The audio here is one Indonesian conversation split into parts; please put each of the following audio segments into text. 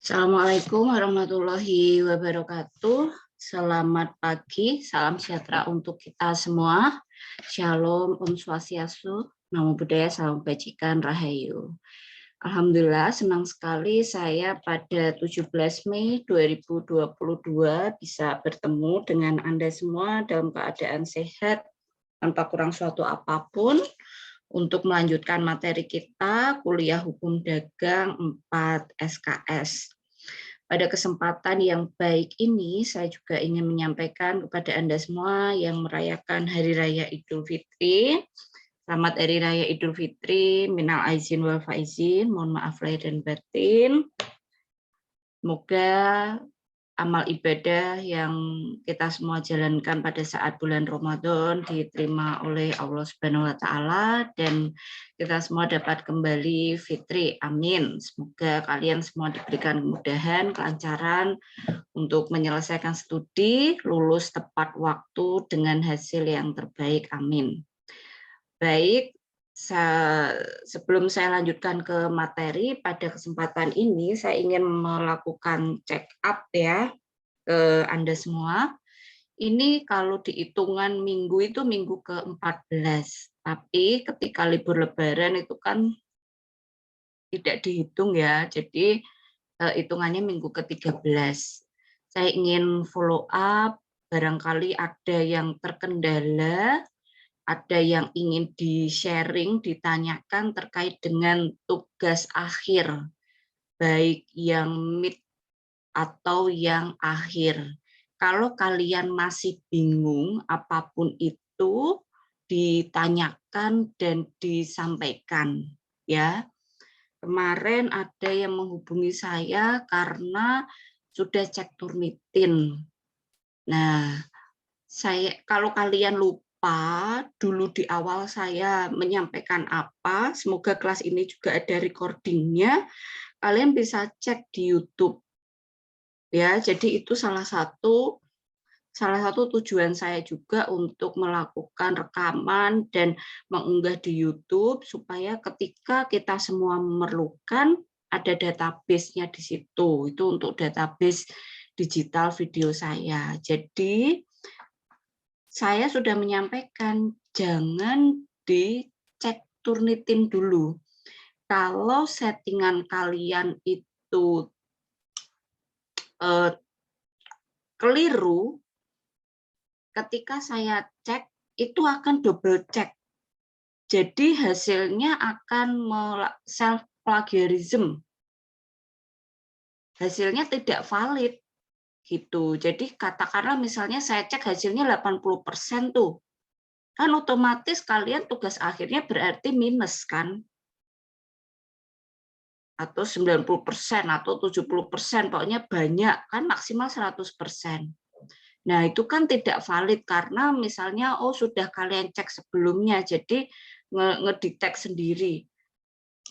Assalamualaikum warahmatullahi wabarakatuh. Selamat pagi, salam sejahtera untuk kita semua. Shalom, Om Swastiastu, Namo Buddhaya, Salam Kebajikan, Rahayu. Alhamdulillah, senang sekali saya pada 17 Mei 2022 bisa bertemu dengan Anda semua dalam keadaan sehat, tanpa kurang suatu apapun, untuk melanjutkan materi kita, Kuliah Hukum Dagang 4 SKS. Pada kesempatan yang baik ini, saya juga ingin menyampaikan kepada Anda semua yang merayakan Hari Raya Idul Fitri. Selamat Hari Raya Idul Fitri, minal aizin wal faizin, mohon maaf lahir dan batin. Semoga amal ibadah yang kita semua jalankan pada saat bulan Ramadan diterima oleh Allah Subhanahu wa taala dan kita semua dapat kembali fitri. Amin. Semoga kalian semua diberikan kemudahan, kelancaran untuk menyelesaikan studi, lulus tepat waktu dengan hasil yang terbaik. Amin. Baik, sebelum saya lanjutkan ke materi, pada kesempatan ini saya ingin melakukan check up ya ke Anda semua. Ini kalau dihitungan minggu itu minggu ke-14, tapi ketika libur lebaran itu kan tidak dihitung ya, jadi hitungannya minggu ke-13. Saya ingin follow up, barangkali ada yang terkendala, ada yang ingin di-sharing, ditanyakan terkait dengan tugas akhir, baik yang mid atau yang akhir. Kalau kalian masih bingung, apapun itu ditanyakan dan disampaikan. Ya, kemarin ada yang menghubungi saya karena sudah cek Turnitin. Nah, kalau kalian lupa dulu di awal saya menyampaikan apa, semoga kelas ini juga ada recordingnya, kalian bisa cek di YouTube. Ya, jadi itu salah satu tujuan saya juga untuk melakukan rekaman dan mengunggah di YouTube supaya ketika kita semua memerlukan ada database-nya di situ. Itu untuk database digital video saya. Jadi saya sudah menyampaikan jangan dicek Turnitin dulu. Kalau settingan kalian itu keliru, ketika saya cek itu akan double cek. Jadi hasilnya akan self plagiarism. Hasilnya tidak valid gitu. Jadi katakanlah misalnya saya cek hasilnya 80% tuh. Kan otomatis kalian tugas akhirnya berarti minus kan? Atau 90% atau 70%, pokoknya banyak kan, maksimal 100%. Nah, itu kan tidak valid karena misalnya sudah kalian cek sebelumnya, jadi ngedetect sendiri.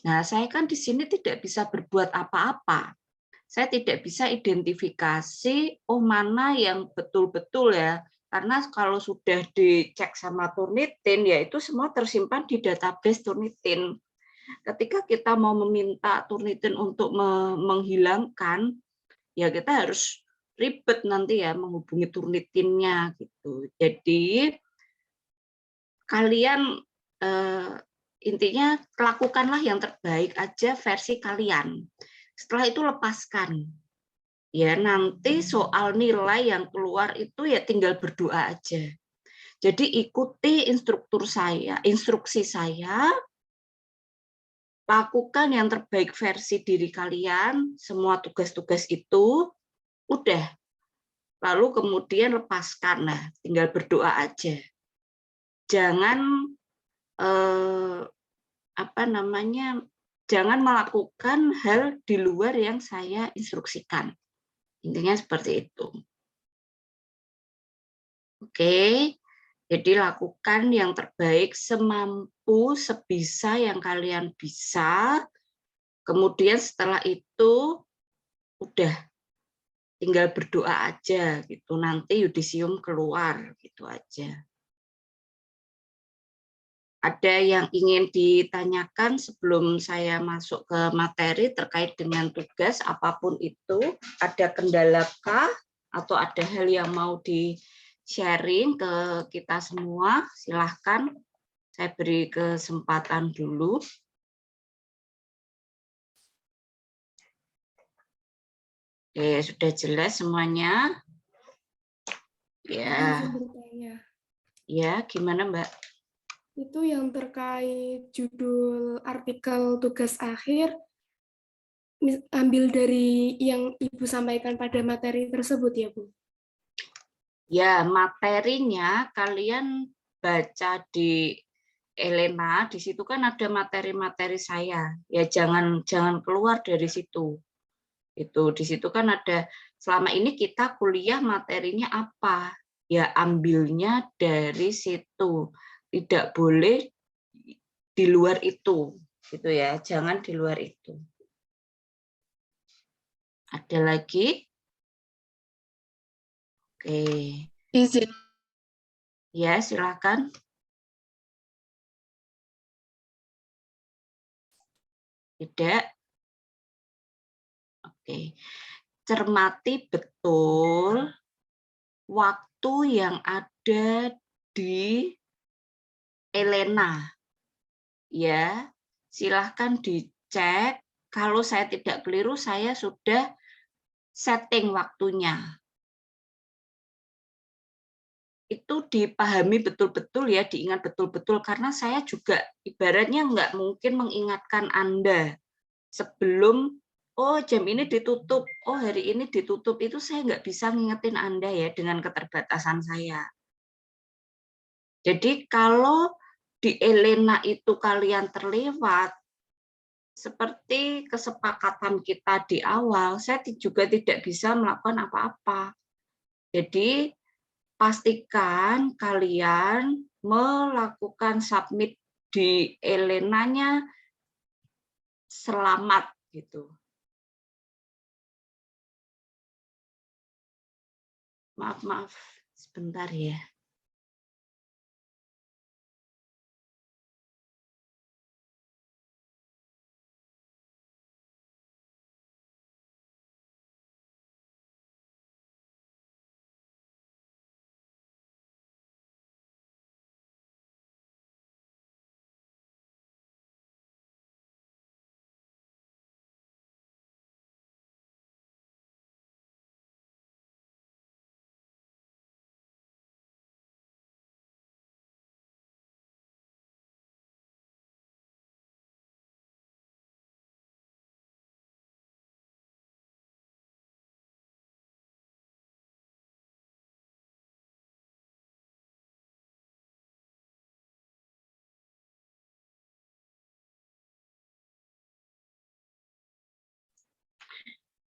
Nah, saya kan di sini tidak bisa berbuat apa-apa. Saya tidak bisa identifikasi mana yang betul-betul ya. Karena kalau sudah dicek sama Turnitin, ya itu semua tersimpan di database Turnitin. Ketika kita mau meminta Turnitin untuk menghilangkan, ya kita harus ribet nanti ya menghubungi Turnitinnya gitu. Jadi kalian intinya lakukanlah yang terbaik aja versi kalian. Setelah itu lepaskan. Ya nanti soal nilai yang keluar itu ya tinggal berdoa aja. Jadi ikuti instruksi saya, lakukan yang terbaik versi diri kalian, semua tugas-tugas itu udah. Lalu kemudian lepaskan, nah tinggal berdoa aja. Jangan jangan melakukan hal di luar yang saya instruksikan. Intinya seperti itu. Oke, jadi lakukan yang terbaik semampu, sebisa yang kalian bisa. Kemudian setelah itu udah tinggal berdoa aja gitu. Nanti yudisium keluar gitu aja. Ada yang ingin ditanyakan sebelum saya masuk ke materi terkait dengan tugas apapun itu? Ada kendalakah atau ada hal yang mau di-sharing ke kita semua? Silahkan, saya beri kesempatan dulu. Oke, sudah jelas semuanya? Ya. Ya, gimana Mbak? Itu yang terkait judul artikel tugas akhir, ambil dari yang Ibu sampaikan pada materi tersebut ya, Bu? Ya, materinya kalian baca di Elena, di situ kan ada materi-materi saya. Ya jangan keluar dari situ. Itu di situ kan ada, selama ini kita kuliah materinya apa? Ya ambilnya dari situ. Tidak boleh di luar itu. Gitu ya, jangan di luar itu. Ada lagi? Oke. Izin. Ya, silakan. Tidak. Oke. Cermati betul waktu yang ada di Elena. Ya, silahkan dicek. Kalau saya tidak keliru, saya sudah setting waktunya. Itu dipahami betul-betul ya, diingat betul-betul, karena saya juga ibaratnya nggak mungkin mengingatkan Anda sebelum, oh jam ini ditutup, oh hari ini ditutup, itu saya nggak bisa ngingetin Anda ya dengan keterbatasan saya. Jadi kalau di Elena itu kalian terlewat, seperti kesepakatan kita di awal, saya juga tidak bisa melakukan apa-apa. Jadi pastikan kalian melakukan submit di Elenanya selamat gitu. Maaf, sebentar ya.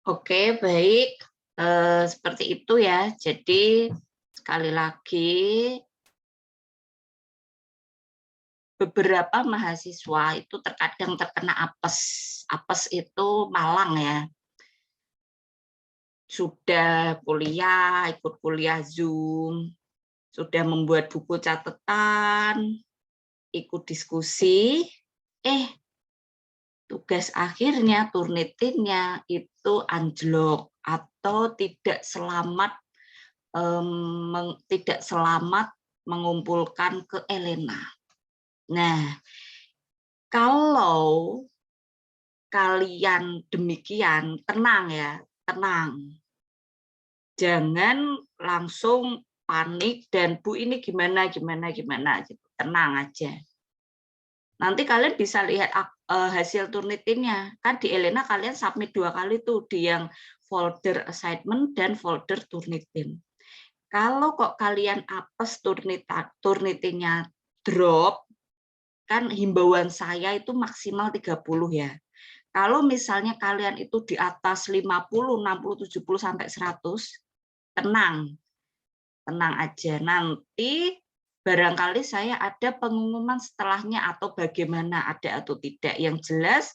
Oke, baik. Seperti itu ya. Jadi sekali lagi beberapa mahasiswa itu terkadang terkena apes. Apes itu malang ya. Sudah kuliah, ikut kuliah Zoom, sudah membuat buku catatan, ikut diskusi, tugas akhirnya, turnitinnya itu anjlok atau tidak selamat mengumpulkan ke Elena. Nah, kalau kalian demikian, tenang ya, tenang. Jangan langsung panik dan Bu ini gimana gitu. Tenang aja. Nanti kalian bisa lihat hasil turnitinnya. Kan di Elena kalian submit 2 kali tuh, di yang folder assignment dan folder turnitin. Kalau kok kalian apes turnitinnya drop, kan himbauan saya itu maksimal 30 ya. Kalau misalnya kalian itu di atas 50, 60, 70 sampai 100, tenang. Tenang aja. Nanti barangkali saya ada pengumuman setelahnya atau bagaimana, ada atau tidak. Yang jelas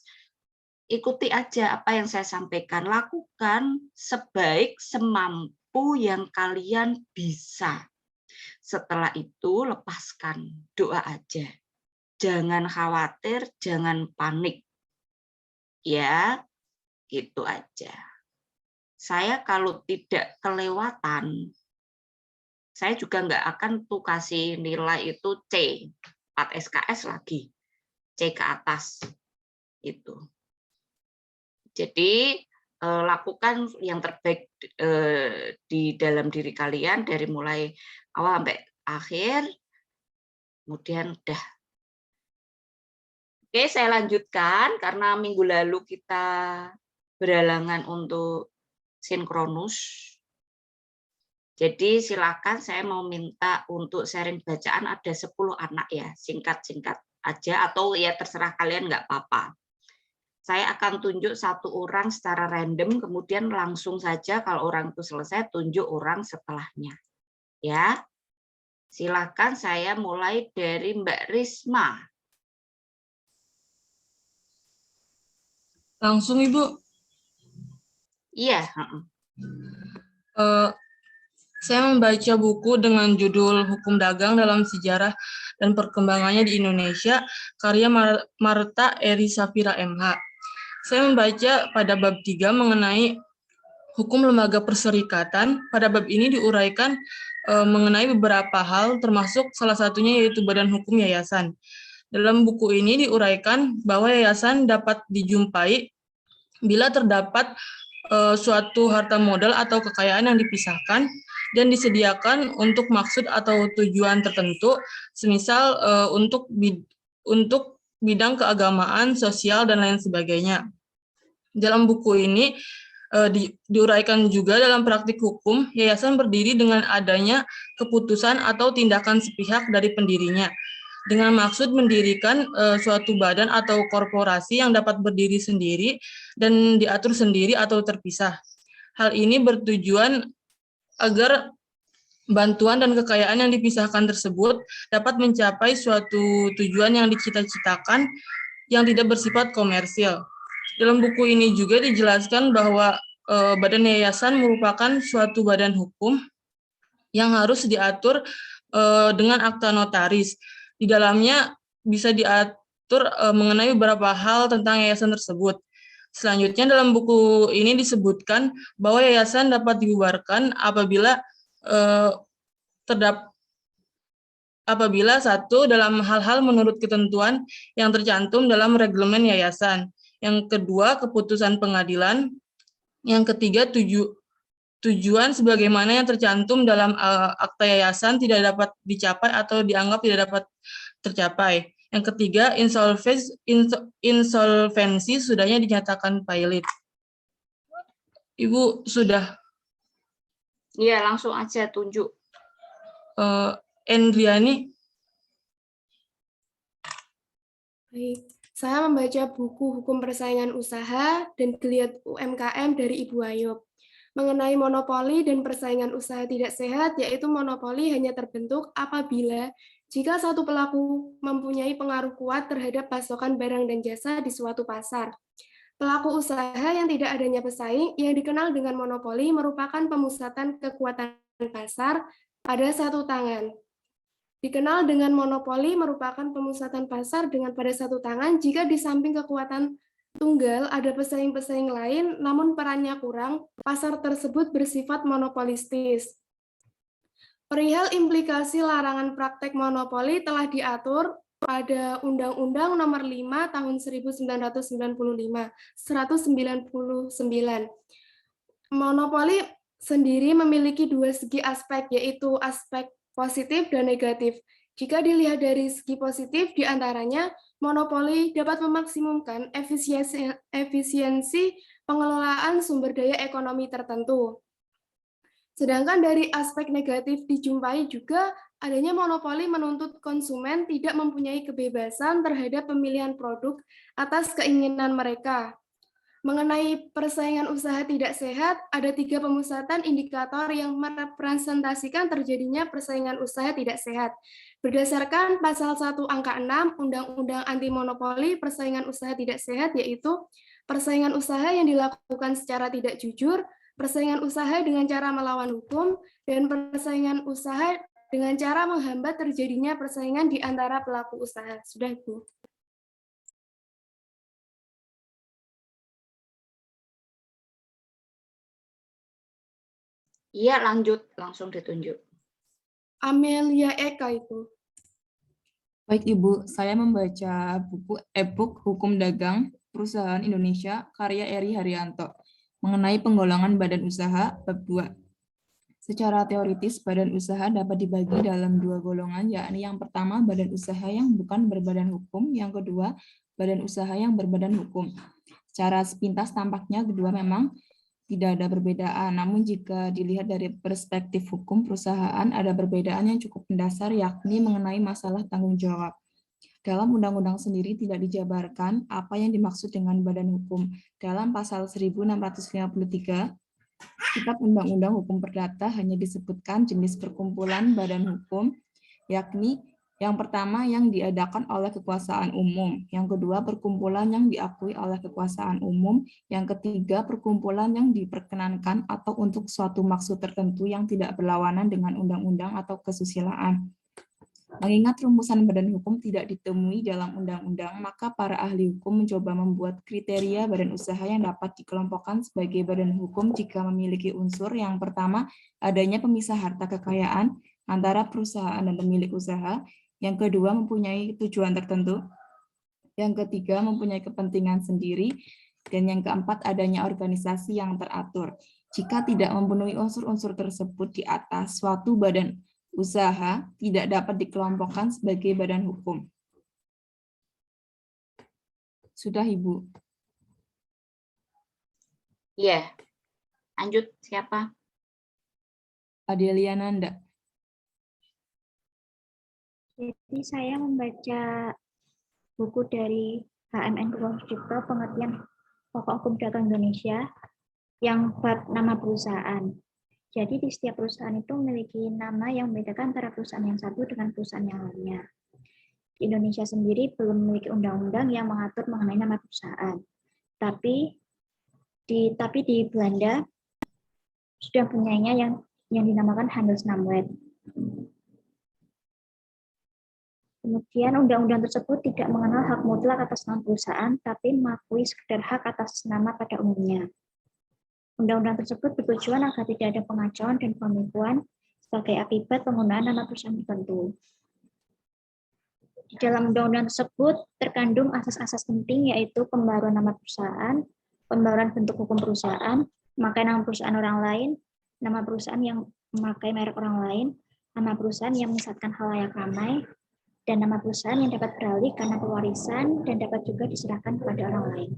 ikuti aja apa yang saya sampaikan. Lakukan sebaik semampu yang kalian bisa. Setelah itu lepaskan, doa aja. jangan khawatir, jangan panik. Ya, gitu aja. Saya kalau tidak kelewatan, saya juga nggak akan tuh kasih nilai itu C, 4 SKS lagi, C ke atas. Itu. Jadi lakukan yang terbaik di dalam diri kalian dari mulai awal sampai akhir, kemudian udah. Oke, saya lanjutkan karena minggu lalu kita berhalangan untuk sinkronus. Jadi silakan, saya mau minta untuk sharing bacaan ada 10 anak ya, singkat-singkat aja atau ya terserah kalian nggak apa-apa. Saya akan tunjuk satu orang secara random, kemudian langsung saja kalau orang itu selesai, tunjuk orang setelahnya. Ya, silakan, saya mulai dari Mbak Risma. Langsung, Ibu. Iya. Saya membaca buku dengan judul Hukum Dagang dalam Sejarah dan Perkembangannya di Indonesia, karya Marta Eri Safira MH. Saya membaca pada bab 3 mengenai hukum lembaga perserikatan. Pada bab ini diuraikan mengenai beberapa hal, termasuk salah satunya yaitu badan hukum yayasan. Dalam buku ini diuraikan bahwa yayasan dapat dijumpai bila terdapat suatu harta modal atau kekayaan yang dipisahkan dan disediakan untuk maksud atau tujuan tertentu, semisal untuk bidang keagamaan, sosial, dan lain sebagainya. Dalam buku ini diuraikan juga dalam praktik hukum, yayasan berdiri dengan adanya keputusan atau tindakan sepihak dari pendirinya, dengan maksud mendirikan suatu badan atau korporasi yang dapat berdiri sendiri dan diatur sendiri atau terpisah. Hal ini bertujuan agar bantuan dan kekayaan yang dipisahkan tersebut dapat mencapai suatu tujuan yang dicita-citakan yang tidak bersifat komersil. Dalam buku ini juga dijelaskan bahwa badan yayasan merupakan suatu badan hukum yang harus diatur dengan akta notaris. Di dalamnya bisa diatur mengenai beberapa hal tentang yayasan tersebut. Selanjutnya dalam buku ini disebutkan bahwa yayasan dapat dibubarkan apabila satu, dalam hal-hal menurut ketentuan yang tercantum dalam reglemen yayasan. Yang kedua, keputusan pengadilan. Yang ketiga, tujuan sebagaimana yang tercantum dalam akta yayasan tidak dapat dicapai atau dianggap tidak dapat tercapai. Yang ketiga, insolvensi sudahnya dinyatakan pailit. Ibu sudah? Iya, langsung aja tunjuk. Endriani. Baik, saya membaca buku Hukum Persaingan Usaha dan Geliat UMKM dari Ibu Ayub. Mengenai monopoli dan persaingan usaha tidak sehat, yaitu monopoli hanya terbentuk apabila jika satu pelaku mempunyai pengaruh kuat terhadap pasokan barang dan jasa di suatu pasar. Pelaku usaha yang tidak adanya pesaing, yang dikenal dengan monopoli, merupakan pemusatan kekuatan pasar pada satu tangan. Dikenal dengan monopoli merupakan pemusatan pasar pada satu tangan jika di samping kekuatan tunggal ada pesaing-pesaing lain, namun perannya kurang, pasar tersebut bersifat monopolistis. Perihal implikasi larangan praktek monopoli telah diatur pada Undang-Undang Nomor 5 Tahun 1999. Monopoli sendiri memiliki dua segi aspek, yaitu aspek positif dan negatif. Jika dilihat dari segi positif, diantaranya monopoli dapat memaksimumkan efisiensi pengelolaan sumber daya ekonomi tertentu. Sedangkan dari aspek negatif dijumpai juga adanya monopoli menuntut konsumen tidak mempunyai kebebasan terhadap pemilihan produk atas keinginan mereka. Mengenai persaingan usaha tidak sehat, ada 3 pemusatan indikator yang merepresentasikan terjadinya persaingan usaha tidak sehat. Berdasarkan pasal 1 angka 6 Undang-Undang Anti Monopoli, persaingan usaha tidak sehat yaitu persaingan usaha yang dilakukan secara tidak jujur, persaingan usaha dengan cara melawan hukum, dan persaingan usaha dengan cara menghambat terjadinya persaingan di antara pelaku usaha. Sudah, Ibu. Iya, lanjut. Langsung ditunjuk. Amelia Eka, Ibu. Baik Ibu, saya membaca buku e-book Hukum Dagang Perusahaan Indonesia karya Eri Haryanto mengenai penggolongan badan usaha bab 2. Secara teoritis, badan usaha dapat dibagi dalam 2 golongan, yakni yang pertama badan usaha yang bukan berbadan hukum, yang kedua badan usaha yang berbadan hukum. Secara sepintas tampaknya kedua memang tidak ada perbedaan, namun jika dilihat dari perspektif hukum perusahaan ada perbedaan yang cukup mendasar, yakni mengenai masalah tanggung jawab. Dalam undang-undang sendiri tidak dijabarkan apa yang dimaksud dengan badan hukum. Dalam pasal 1653 Kitab Undang-Undang Hukum Perdata hanya disebutkan jenis perkumpulan badan hukum, yakni yang pertama yang diadakan oleh kekuasaan umum, yang kedua perkumpulan yang diakui oleh kekuasaan umum, yang ketiga perkumpulan yang diperkenankan atau untuk suatu maksud tertentu yang tidak berlawanan dengan undang-undang atau kesusilaan. Mengingat rumusan badan hukum tidak ditemui dalam undang-undang, maka para ahli hukum mencoba membuat kriteria badan usaha yang dapat dikelompokkan sebagai badan hukum jika memiliki unsur yang pertama, adanya pemisah harta kekayaan antara perusahaan dan pemilik usaha, yang kedua mempunyai tujuan tertentu, yang ketiga mempunyai kepentingan sendiri, dan yang keempat adanya organisasi yang teratur. Jika tidak memenuhi unsur-unsur tersebut di atas, suatu badan usaha tidak dapat dikelompokkan sebagai badan hukum. Sudah, Ibu. Iya. Lanjut, siapa? Adelia Nanda. Jadi saya membaca buku dari HMN Purwodipto, pengertian pokok hukum dagang Indonesia, yang bab nama perusahaan. Jadi di setiap perusahaan itu memiliki nama yang membedakan antara perusahaan yang satu dengan perusahaan yang lainnya. Di Indonesia sendiri belum memiliki undang-undang yang mengatur mengenai nama perusahaan. Tapi di Belanda sudah punyanya yang dinamakan Handelsnaamwet. Kemudian undang-undang tersebut tidak mengenal hak mutlak atas nama perusahaan, tapi mengakui sekedar hak atas nama pada umumnya. Undang-undang tersebut bertujuan agar tidak ada pengacauan dan penipuan sebagai akibat penggunaan nama perusahaan tertentu. Di dalam undang-undang tersebut terkandung asas-asas penting, yaitu pembaruan nama perusahaan, pembaruan bentuk hukum perusahaan, memakai nama perusahaan orang lain, nama perusahaan yang memakai merek orang lain, nama perusahaan yang menyesatkan khalayak ramai, dan nama perusahaan yang dapat beralih karena pewarisan dan dapat juga diserahkan kepada orang lain.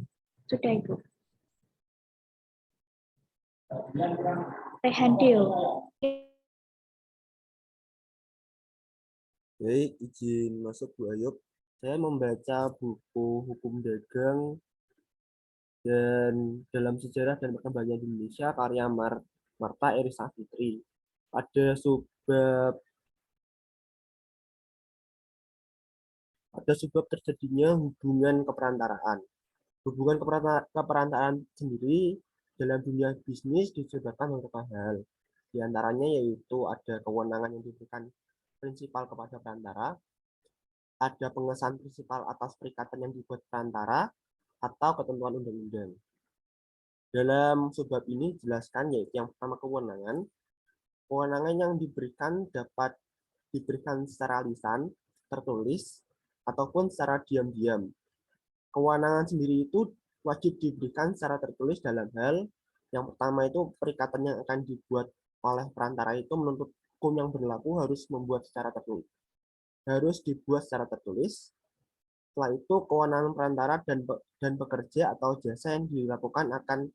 Sudah, Ibu. Rehandio. Baik, izin masuk Bu Ayub. Saya membaca buku Hukum Dagang dan dalam sejarah dan perkembangan di Indonesia karya Marta Eri Savitri. Ada sebab terjadinya hubungan keperantaraan. Hubungan keperantaraan sendiri dalam dunia bisnis disebabkan beberapa hal. Di antaranya yaitu ada kewenangan yang diberikan prinsipal kepada perantara, ada pengesahan prinsipal atas perikatan yang dibuat perantara, atau ketentuan undang-undang. Dalam sebab ini dijelaskan yaitu yang pertama kewenangan. Kewenangan yang diberikan dapat diberikan secara lisan, tertulis, ataupun secara diam-diam. Kewenangan sendiri itu wajib diberikan secara tertulis dalam hal yang pertama itu perikatan yang akan dibuat oleh perantara itu menuntut hukum yang berlaku harus dibuat secara tertulis. Setelah itu kewenangan perantara dan pekerja atau jasa yang dilakukan akan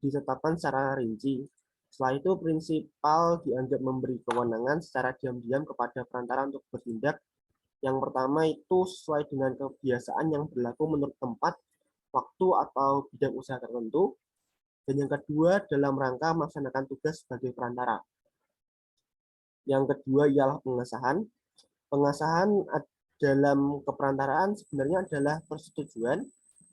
ditetapkan secara rinci. Setelah itu prinsipal dianggap memberi kewenangan secara diam-diam kepada perantara untuk bertindak. Yang pertama itu sesuai dengan kebiasaan yang berlaku menurut tempat, waktu, atau bidang usaha tertentu. Dan yang kedua dalam rangka melaksanakan tugas sebagai perantara. Yang kedua ialah pengesahan. Pengesahan dalam keperantaraan sebenarnya adalah persetujuan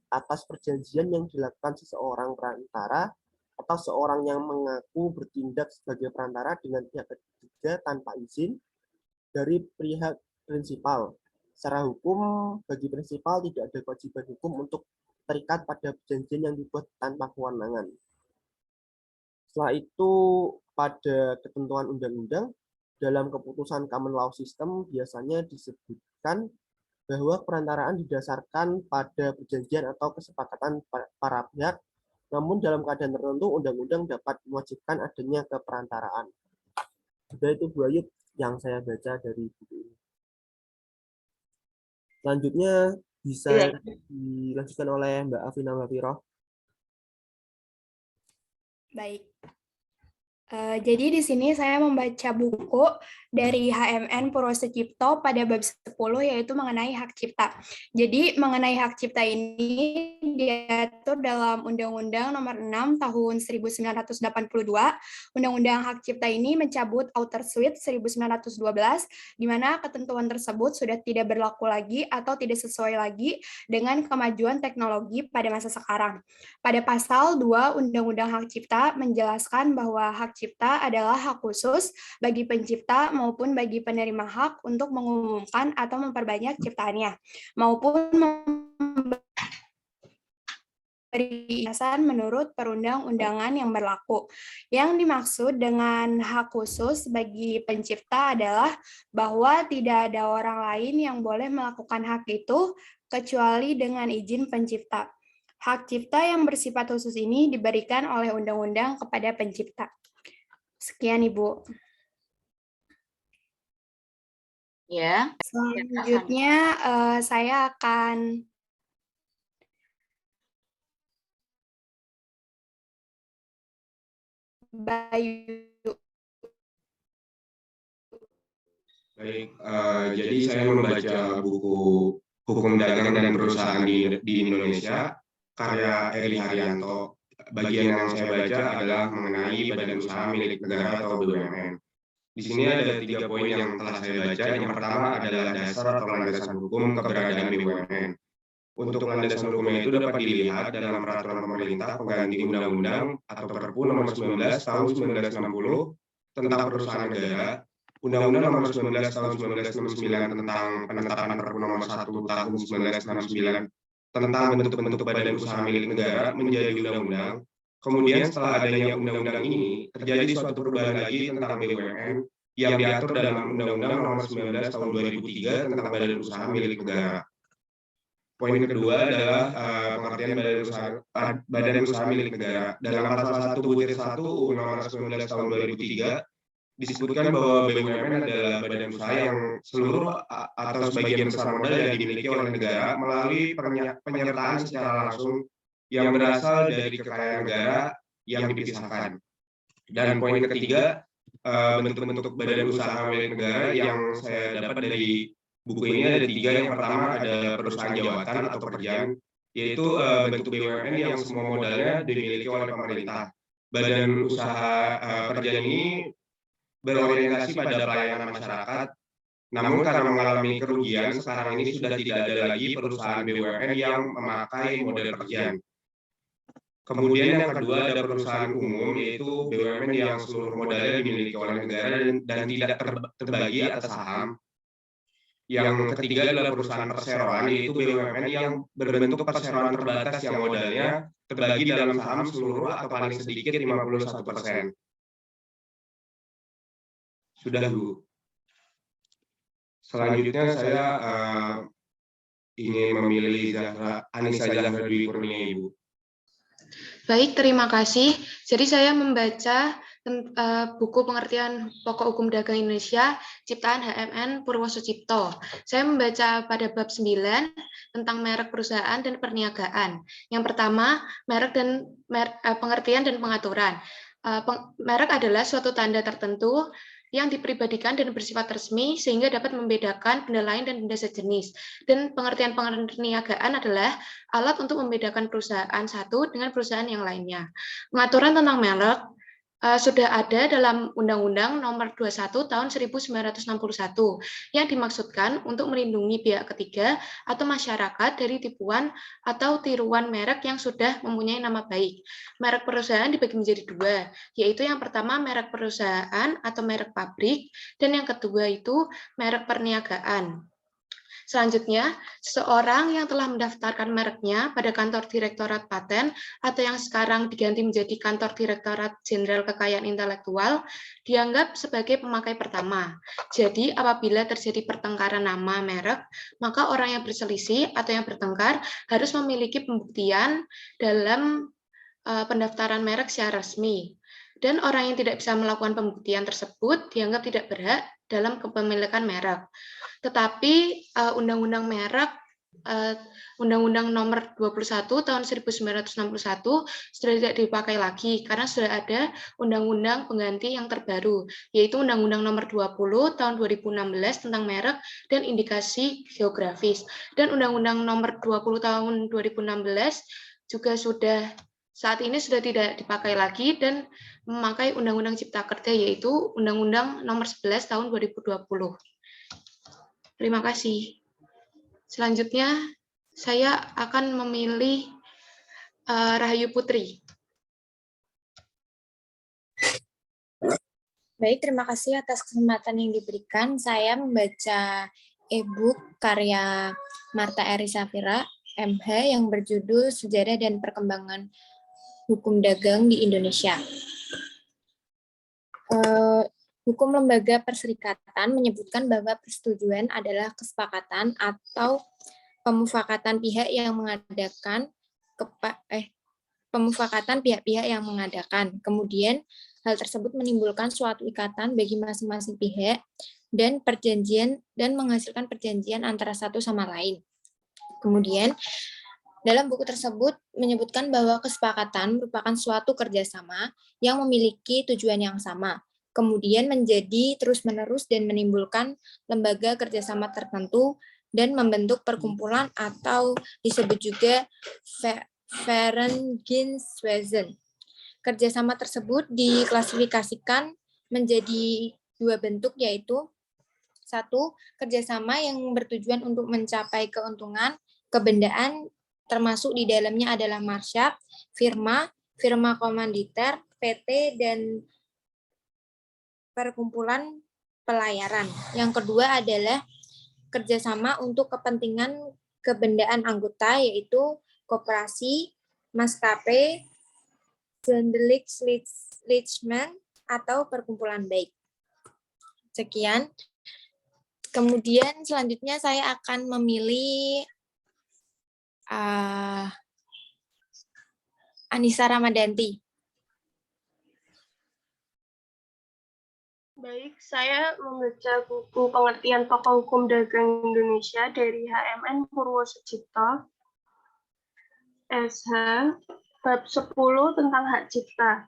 atas perjanjian yang dilakukan seseorang perantara atau seorang yang mengaku bertindak sebagai perantara dengan pihak ketiga tanpa izin dari pihak prinsipal. Secara hukum, bagi prinsipal tidak ada kewajiban hukum untuk terikat pada perjanjian yang dibuat tanpa kewenangan. Setelah itu, pada ketentuan undang-undang, dalam keputusan common law system biasanya disebutkan bahwa perantaraan didasarkan pada perjanjian atau kesepakatan para pihak, namun dalam keadaan tertentu undang-undang dapat mewajibkan adanya keperantaraan. Sudah itu Bu Ayu yang saya baca dari buku ini. Selanjutnya bisa dilanjutkan oleh Mbak Afina Mafiroh. Baik. Jadi di sini saya membaca buku dari HMN Purwosecipto pada bab 10 yaitu mengenai hak cipta. Jadi mengenai hak cipta ini diatur dalam Undang-Undang Nomor 6 Tahun 1982. Undang-Undang hak cipta ini mencabut Outer Suite 1912 di mana ketentuan tersebut sudah tidak berlaku lagi atau tidak sesuai lagi dengan kemajuan teknologi pada masa sekarang. Pada pasal 2 Undang-Undang hak cipta menjelaskan bahwa hak cipta adalah hak khusus bagi pencipta maupun bagi penerima hak untuk mengumumkan atau memperbanyak ciptaannya, maupun memberi ijazah menurut perundang-undangan yang berlaku. Yang dimaksud dengan hak khusus bagi pencipta adalah bahwa tidak ada orang lain yang boleh melakukan hak itu kecuali dengan izin pencipta. Hak cipta yang bersifat khusus ini diberikan oleh undang-undang kepada pencipta. Sekian, Ibu. Ya. Selanjutnya saya akan Bayu. Baik, jadi saya membaca buku Hukum Dagang dan Perusahaan di Indonesia, karya Eri Haryanto. Bagian yang saya baca adalah mengenai badan usaha milik negara atau BUMN. Di sini ada 3 poin yang telah saya baca. Yang pertama adalah dasar atau landasan hukum keberadaan BUMN. Untuk landasan hukumnya itu dapat dilihat dalam peraturan pemerintah pengganti Undang-Undang atau Perpu Nomor 19 Tahun 1960 tentang perusahaan negara, Undang-Undang Nomor 19 Tahun 1969 tentang penetapan Perpu Nomor 1 Tahun 1969 tentang bentuk-bentuk badan usaha milik negara menjadi undang-undang. Kemudian setelah adanya undang-undang ini, terjadi suatu perubahan lagi tentang BUMN yang diatur dalam Undang-Undang Nomor 19 Tahun 2003 tentang badan usaha milik negara. Poin kedua adalah pengertian badan usaha milik negara. Dalam pasal 1 butir 1 Undang-Undang Nomor 19 Tahun 2003 disebutkan bahwa BUMN adalah badan usaha yang seluruh atau sebagian besar modal yang dimiliki oleh negara melalui penyertaan secara langsung yang berasal dari kekayaan negara yang dipisahkan. Dan poin ketiga, bentuk-bentuk badan usaha milik negara yang saya dapat dari buku ini ada 3. Yang pertama ada perusahaan jawatan atau pekerjaan, yaitu bentuk BUMN yang semua modalnya dimiliki oleh pemerintah. Badan usaha pekerjaan ini berorientasi pada pelayanan masyarakat, namun karena mengalami kerugian, sekarang ini sudah tidak ada lagi perusahaan BUMN yang memakai model pekerjaan. Kemudian yang kedua ada perusahaan umum, yaitu BUMN yang seluruh modalnya dimiliki oleh negara dan tidak terbagi atas saham. Yang ketiga adalah perusahaan perseroan, yaitu BUMN yang berbentuk perseroan terbatas yang modalnya terbagi dalam saham seluruh atau paling sedikit 51%. Sudah, Bu. Selanjutnya saya ingin memilih Anissa Zahra Dwi Kurnia, Ibu. Baik, terima kasih. Jadi saya membaca buku pengertian pokok hukum dagang Indonesia, ciptaan HMN Purwosecipto. Saya membaca pada bab 9 tentang merek perusahaan dan perniagaan. Yang pertama, pengertian dan pengaturan. Merek adalah suatu tanda tertentu yang dipribadikan dan bersifat resmi sehingga dapat membedakan benda lain dan benda sejenis. Dan pengertian perniagaan adalah alat untuk membedakan perusahaan satu dengan perusahaan yang lainnya. Pengaturan tentang merek sudah ada dalam Undang-Undang Nomor 21 Tahun 1961 yang dimaksudkan untuk melindungi pihak ketiga atau masyarakat dari tipuan atau tiruan merek yang sudah mempunyai nama baik. Merek perusahaan dibagi menjadi dua, yaitu yang pertama merek perusahaan atau merek pabrik, dan yang kedua itu merek perniagaan. Selanjutnya, seseorang yang telah mendaftarkan mereknya pada kantor Direktorat Paten atau yang sekarang diganti menjadi kantor Direktorat Jenderal Kekayaan Intelektual dianggap sebagai pemakai pertama. Jadi, apabila terjadi pertengkaran nama merek, maka orang yang berselisih atau yang bertengkar harus memiliki pembuktian dalam pendaftaran merek secara resmi. Dan orang yang tidak bisa melakukan pembuktian tersebut dianggap tidak berhak dalam kepemilikan merek. Tetapi Undang-Undang Merek, Undang-Undang Nomor 21 Tahun 1961 sudah tidak dipakai lagi karena sudah ada undang-undang pengganti yang terbaru, yaitu Undang-Undang Nomor 20 Tahun 2016 tentang merek dan indikasi geografis. Dan Undang-Undang Nomor 20 Tahun 2016 juga saat ini sudah tidak dipakai lagi dan memakai Undang-Undang Cipta Kerja, yaitu Undang-Undang Nomor 11 Tahun 2020. Terima kasih. Selanjutnya, saya akan memilih Rahayu Putri. Baik, terima kasih atas kesempatan yang diberikan. Saya membaca e-book karya Martha Eri Safira, MH, yang berjudul Sejarah dan Perkembangan Hukum Dagang di Indonesia. Hukum Lembaga Perserikatan menyebutkan bahwa persetujuan adalah kesepakatan atau pemufakatan pihak yang mengadakan pemufakatan pihak-pihak yang mengadakan. Kemudian hal tersebut menimbulkan suatu ikatan bagi masing-masing pihak dan perjanjian dan menghasilkan perjanjian antara satu sama lain. Kemudian dalam buku tersebut menyebutkan bahwa kesepakatan merupakan suatu kerjasama yang memiliki tujuan yang sama, kemudian menjadi terus-menerus dan menimbulkan lembaga kerjasama tertentu dan membentuk perkumpulan atau disebut juga Vereinigungswesen. Kerjasama tersebut diklasifikasikan menjadi dua bentuk, yaitu satu, kerjasama yang bertujuan untuk mencapai keuntungan, kebendaan, termasuk di dalamnya adalah marsyak, firma komanditer, PT, dan perkumpulan pelayaran. Yang kedua adalah kerjasama untuk kepentingan kebendaan anggota, yaitu koperasi, maskapai, Zondelingsliedschman, atau perkumpulan baik. Sekian. Kemudian selanjutnya saya akan memilih Anissa Ramadanti. Baik, saya membaca buku Pengertian Pokok Hukum Dagang Indonesia dari HMN Purwosucipto, SH, bab 10 tentang hak cipta.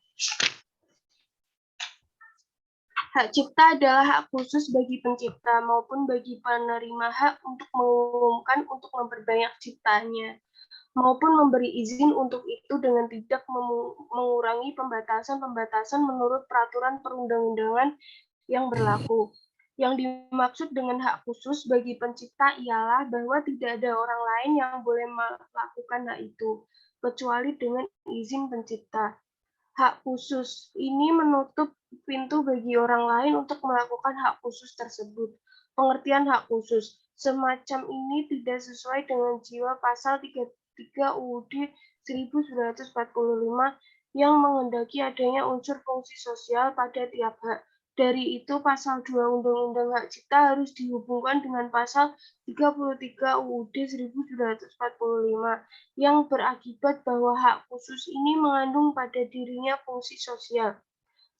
Hak cipta adalah hak khusus bagi pencipta maupun bagi penerima hak untuk mengumumkan untuk memperbanyak ciptanya, maupun memberi izin untuk itu dengan tidak mengurangi pembatasan-pembatasan menurut peraturan perundang-undangan yang berlaku. Yang dimaksud dengan hak khusus bagi pencipta ialah bahwa tidak ada orang lain yang boleh melakukan hak itu, kecuali dengan izin pencipta. Hak khusus ini menutup pintu bagi orang lain untuk melakukan hak khusus tersebut. Pengertian hak khusus semacam ini tidak sesuai dengan jiwa pasal 33 UUD 1945 yang menghendaki adanya unsur fungsi sosial pada tiap hak. Dari itu, pasal 2 Undang-Undang Hak Cipta harus dihubungkan dengan pasal 33 UUD 1945 yang berakibat bahwa hak khusus ini mengandung pada dirinya fungsi sosial.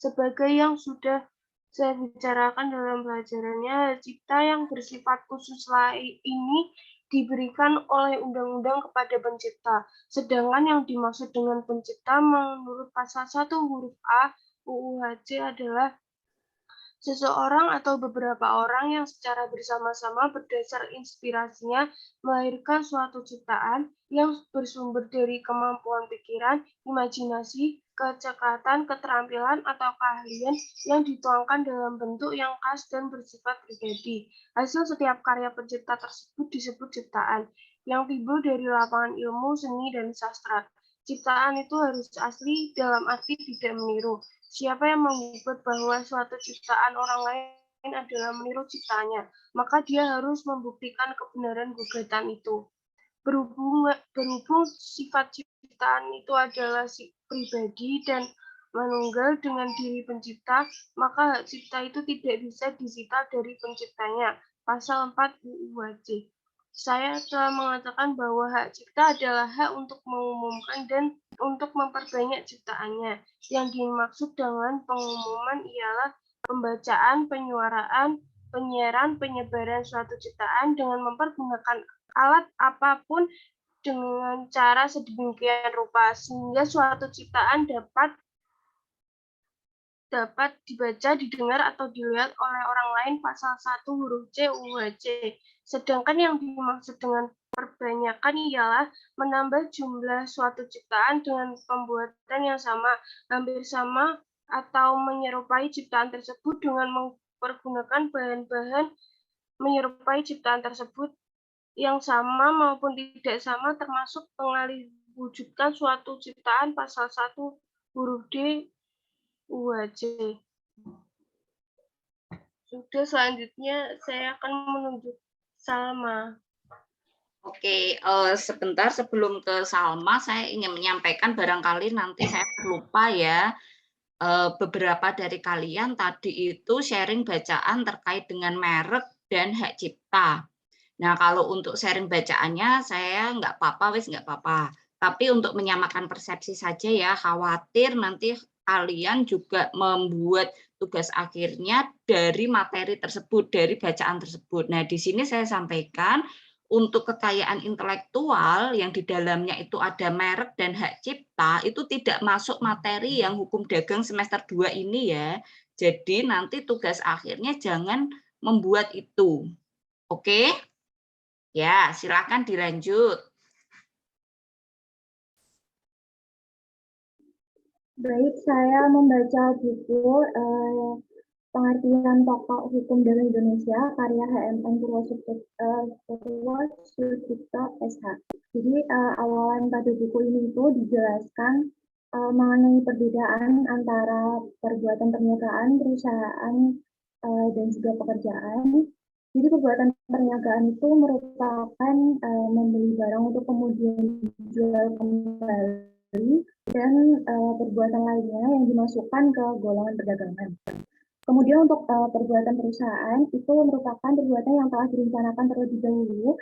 Sebagai yang sudah saya bicarakan dalam pelajarannya, hak cipta yang bersifat khusus ini diberikan oleh undang-undang kepada pencipta. Sedangkan yang dimaksud dengan pencipta menurut pasal 1 huruf A UU HC adalah seseorang atau beberapa orang yang secara bersama-sama berdasar inspirasinya melahirkan suatu ciptaan yang bersumber dari kemampuan pikiran, imajinasi, kecekatan, keterampilan, atau keahlian yang dituangkan dalam bentuk yang khas dan bersifat pribadi. Hasil setiap karya pencipta tersebut disebut ciptaan, yang timbul dari lapangan ilmu, seni, dan sastra. Ciptaan itu harus asli dalam arti tidak meniru. Siapa yang membuat bahwa suatu ciptaan orang lain adalah meniru ciptaannya, maka dia harus membuktikan kebenaran gugatan itu. Berhubung sifat ciptaan itu adalah pribadi dan menunggal dengan diri pencipta, maka hak cipta itu tidak bisa disita dari penciptanya. Pasal 4 UU WAJ. Saya telah mengatakan bahwa hak cipta adalah hak untuk mengumumkan dan untuk memperbanyak ciptaannya. Yang dimaksud dengan pengumuman ialah pembacaan, penyuaraan, penyiaran, penyebaran suatu ciptaan dengan mempergunakan alat apapun dengan cara sedemikian rupa sehingga suatu ciptaan dapat dibaca, didengar, atau dilihat oleh orang lain. Pasal 1 huruf C UHC. Sedangkan yang dimaksud dengan perbanyakan ialah menambah jumlah suatu ciptaan dengan pembuatan yang sama, hampir sama, atau menyerupai ciptaan tersebut dengan mempergunakan bahan-bahan menyerupai ciptaan tersebut yang sama maupun tidak sama, termasuk mewujudkan suatu ciptaan. Pasal 1 huruf D UHJ. Sudah, selanjutnya saya akan menunjuk Salma. Oke, sebentar sebelum ke Salma, saya ingin menyampaikan, barangkali nanti saya lupa ya, beberapa dari kalian tadi itu sharing bacaan terkait dengan merek dan hak cipta. Nah, kalau untuk sharing bacaannya, saya nggak apa-apa. Tapi untuk menyamakan persepsi saja ya, khawatir nanti kalian juga membuat tugas akhirnya dari materi tersebut, dari bacaan tersebut. Nah, di sini saya sampaikan, untuk kekayaan intelektual yang di dalamnya itu ada merek dan hak cipta, itu tidak masuk materi yang hukum dagang semester 2 ini ya. Jadi nanti tugas akhirnya jangan membuat itu. Oke? Ya, silakan dilanjut. Baik, saya membaca buku Pengertian Pokok Hukum Dagang Indonesia karya HMN Purwosucipto SH. Jadi awalan pada buku ini itu dijelaskan mengenai perbedaan antara perbuatan perniagaan, perusahaan, dan juga pekerjaan. Jadi perbuatan perniagaan itu merupakan membeli barang untuk kemudian dijual kembali, dan perbuatan lainnya yang dimasukkan ke golongan perdagangan. Kemudian untuk perbuatan perusahaan itu merupakan perbuatan yang telah direncanakan terlebih dahulu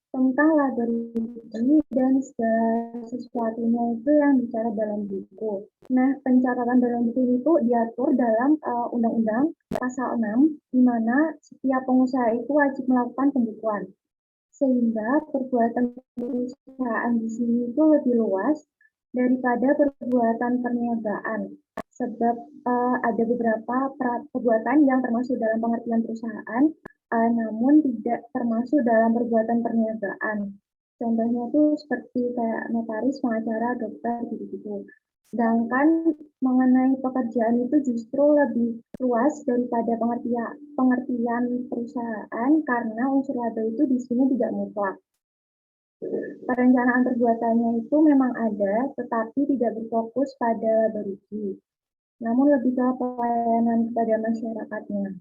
tentang laba rugi dan segala sesuatunya itu yang bicara dalam buku. Nah, pencatatan dalam buku itu diatur dalam Undang-Undang Pasal 6, di mana setiap pengusaha itu wajib melakukan pembukuan. Sehingga perbuatan perusahaan di sini itu lebih luas daripada perbuatan perniagaan. Sebab ada beberapa perbuatan yang termasuk dalam pengertian perusahaan, namun tidak termasuk dalam perbuatan perniagaan. Contohnya itu seperti kayak notaris, pengacara, dokter, gitu-gitu. Sedangkan mengenai pekerjaan itu justru lebih luas daripada pengertian perusahaan karena unsur laba itu di sini tidak mutlak. Perencanaan perbuatannya itu memang ada, tetapi tidak berfokus pada laba rugi, namun lebih ke pelayanan kepada masyarakatnya.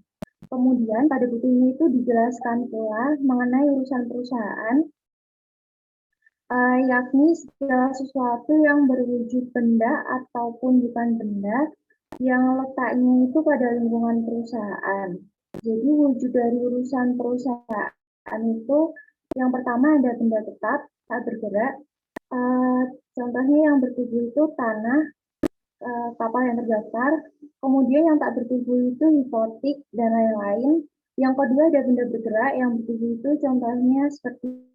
Kemudian pada buku ini itu dijelaskan pula mengenai urusan perusahaan, yakni segala sesuatu yang berwujud benda ataupun bukan benda yang letaknya itu pada lingkungan perusahaan. Jadi wujud dari urusan perusahaan itu yang pertama ada benda tetap, tak bergerak. Contohnya yang bertubuh itu tanah, kapal yang terdaftar. Kemudian yang tak bertubuh itu hipotek dan lain-lain. Yang kedua ada benda bergerak, yang bertubuh itu contohnya seperti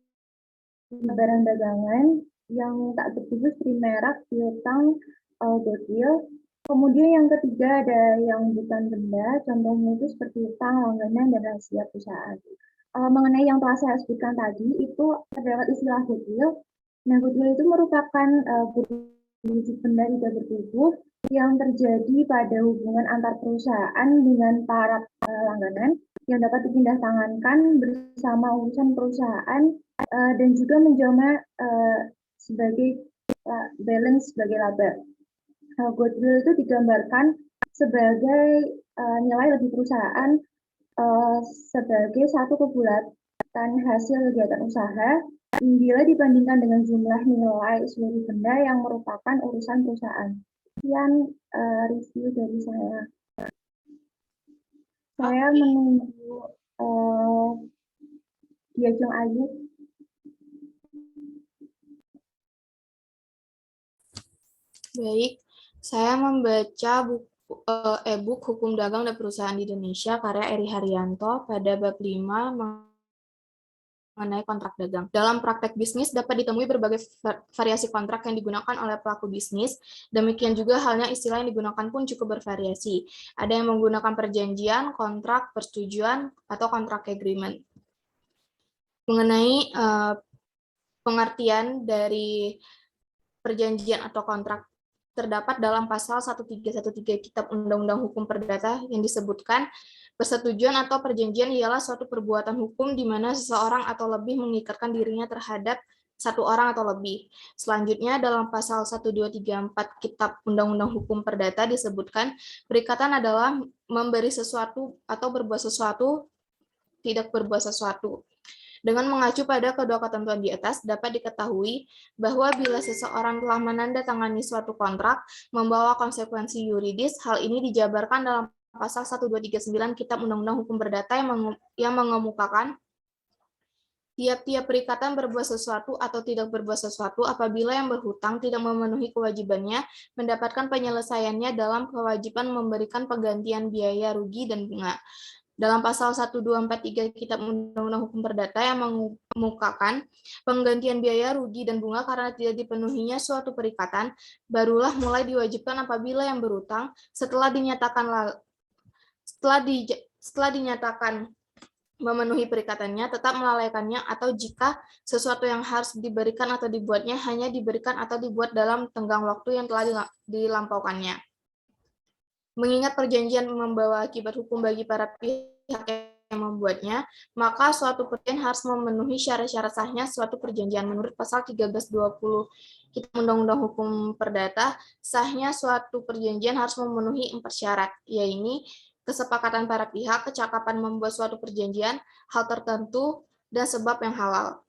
barang dagangan. Yang tak bertubuh seperti merek, piutang, goodwill. Kemudian yang ketiga ada yang bukan benda, contohnya itu seperti utang, langganan, dan rahasia perusahaan. Mengenai yang telah saya sebutkan tadi, itu terdapat istilah goodwill. Nah, goodwill itu merupakan wujud benda tidak bertubuh yang terjadi pada hubungan antar perusahaan dengan para langganan yang dapat dipindah tangankan bersama urusan perusahaan dan juga menjelma sebagai balance sebagai laba. Goodwill itu digambarkan sebagai nilai lebih perusahaan sebagai satu kebulatan hasil kegiatan usaha bila dibandingkan dengan jumlah nilai seluruh benda yang merupakan urusan perusahaan. Sekian review dari saya. Saya menunggu Diajeng Ayu. Baik, saya membaca buku e-book Hukum Dagang dan Perusahaan di Indonesia karya Eri Haryanto pada bab 5 mengenai kontrak dagang. Dalam praktek bisnis dapat ditemui berbagai variasi kontrak yang digunakan oleh pelaku bisnis. Demikian juga halnya istilah yang digunakan pun cukup bervariasi. Ada yang menggunakan perjanjian, kontrak, persetujuan, atau kontrak agreement. Mengenai pengertian dari perjanjian atau kontrak terdapat dalam pasal 1313 Kitab Undang-Undang Hukum Perdata yang disebutkan persetujuan atau perjanjian ialah suatu perbuatan hukum di mana seseorang atau lebih mengikatkan dirinya terhadap satu orang atau lebih. Selanjutnya dalam pasal 1234 Kitab Undang-Undang Hukum Perdata disebutkan perikatan adalah memberi sesuatu atau berbuat sesuatu, tidak berbuat sesuatu. Dengan mengacu pada kedua ketentuan di atas, dapat diketahui bahwa bila seseorang telah menandatangani suatu kontrak membawa konsekuensi yuridis, hal ini dijabarkan dalam pasal 1239 Kitab Undang-Undang Hukum Perdata yang mengemukakan tiap-tiap perikatan berbuat sesuatu atau tidak berbuat sesuatu apabila yang berhutang tidak memenuhi kewajibannya, mendapatkan penyelesaiannya dalam kewajiban memberikan penggantian biaya rugi dan bunga. Dalam pasal 1243 Kitab Undang-Undang Hukum Perdata yang mengemukakan penggantian biaya rugi dan bunga karena tidak dipenuhinya suatu perikatan, barulah mulai diwajibkan apabila yang berutang setelah dinyatakan memenuhi perikatannya tetap melalaikannya, atau jika sesuatu yang harus diberikan atau dibuatnya hanya diberikan atau dibuat dalam tenggang waktu yang telah dilampaukannya. Mengingat perjanjian membawa akibat hukum bagi para pihak yang membuatnya, maka suatu perjanjian harus memenuhi syarat-syarat sahnya suatu perjanjian. Menurut pasal 1320 Kitab Undang-Undang Hukum Perdata, sahnya suatu perjanjian harus memenuhi 4 syarat, yaitu kesepakatan para pihak, kecakapan membuat suatu perjanjian, hal tertentu, dan sebab yang halal.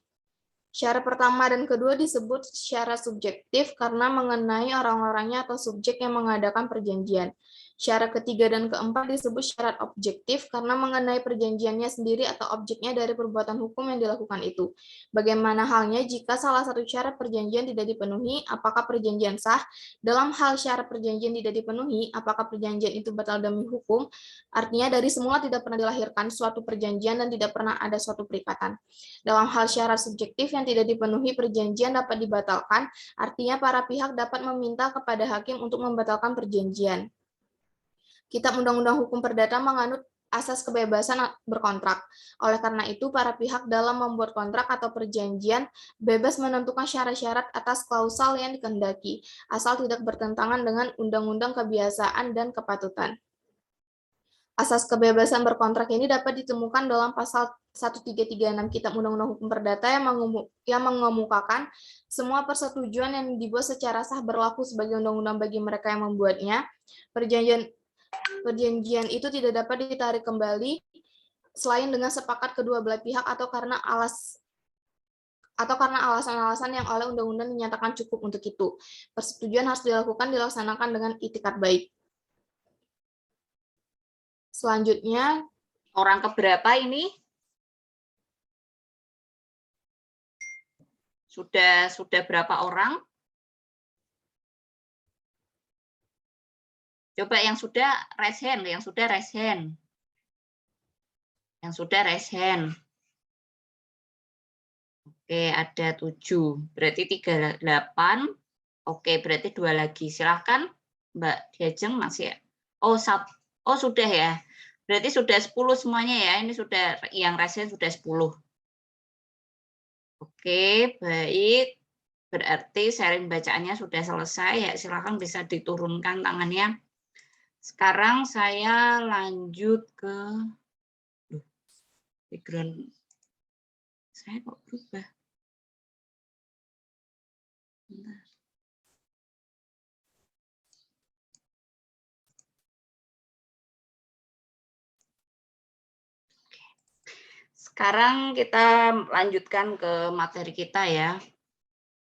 Syarat pertama dan kedua disebut syarat subjektif karena mengenai orang-orangnya atau subjek yang mengadakan perjanjian. Syarat ketiga dan keempat disebut syarat objektif karena mengenai perjanjiannya sendiri atau objeknya dari perbuatan hukum yang dilakukan itu. Bagaimana halnya jika salah satu syarat perjanjian tidak dipenuhi, apakah perjanjian sah? Dalam hal syarat perjanjian tidak dipenuhi, apakah perjanjian itu batal demi hukum? Artinya dari semula tidak pernah dilahirkan suatu perjanjian dan tidak pernah ada suatu perikatan. Dalam hal syarat subjektif yang tidak dipenuhi, perjanjian dapat dibatalkan, artinya para pihak dapat meminta kepada hakim untuk membatalkan perjanjian. Kitab Undang-Undang Hukum Perdata menganut asas kebebasan berkontrak. Oleh karena itu, para pihak dalam membuat kontrak atau perjanjian bebas menentukan syarat-syarat atas klausal yang dikehendaki, asal tidak bertentangan dengan undang-undang kebiasaan dan kepatutan. Asas kebebasan berkontrak ini dapat ditemukan dalam pasal 1336 Kitab Undang-Undang Hukum Perdata yang mengemukakan semua persetujuan yang dibuat secara sah berlaku sebagai undang-undang bagi mereka yang membuatnya. Perjanjian itu tidak dapat ditarik kembali selain dengan sepakat kedua belah pihak atau karena alasan-alasan yang oleh undang-undang dinyatakan cukup untuk itu. Persetujuan harus dilaksanakan dengan itikat baik. Selanjutnya, orang keberapa ini? Sudah berapa orang? Coba yang sudah raise hand, yang sudah raise hand. Yang sudah raise hand. Oke, ada 7. Berarti 38. Oke, berarti 2 lagi. Silahkan Mbak Diajeng masih. Oh, sudah ya. Berarti sudah 10 semuanya ya. Ini sudah yang raise hand sudah 10. Oke, baik. Berarti sharing bacaannya sudah selesai, ya silakan bisa diturunkan tangannya. Sekarang saya lanjut ke background. Saya kok berubah? Bentar. Sekarang kita lanjutkan ke materi kita ya.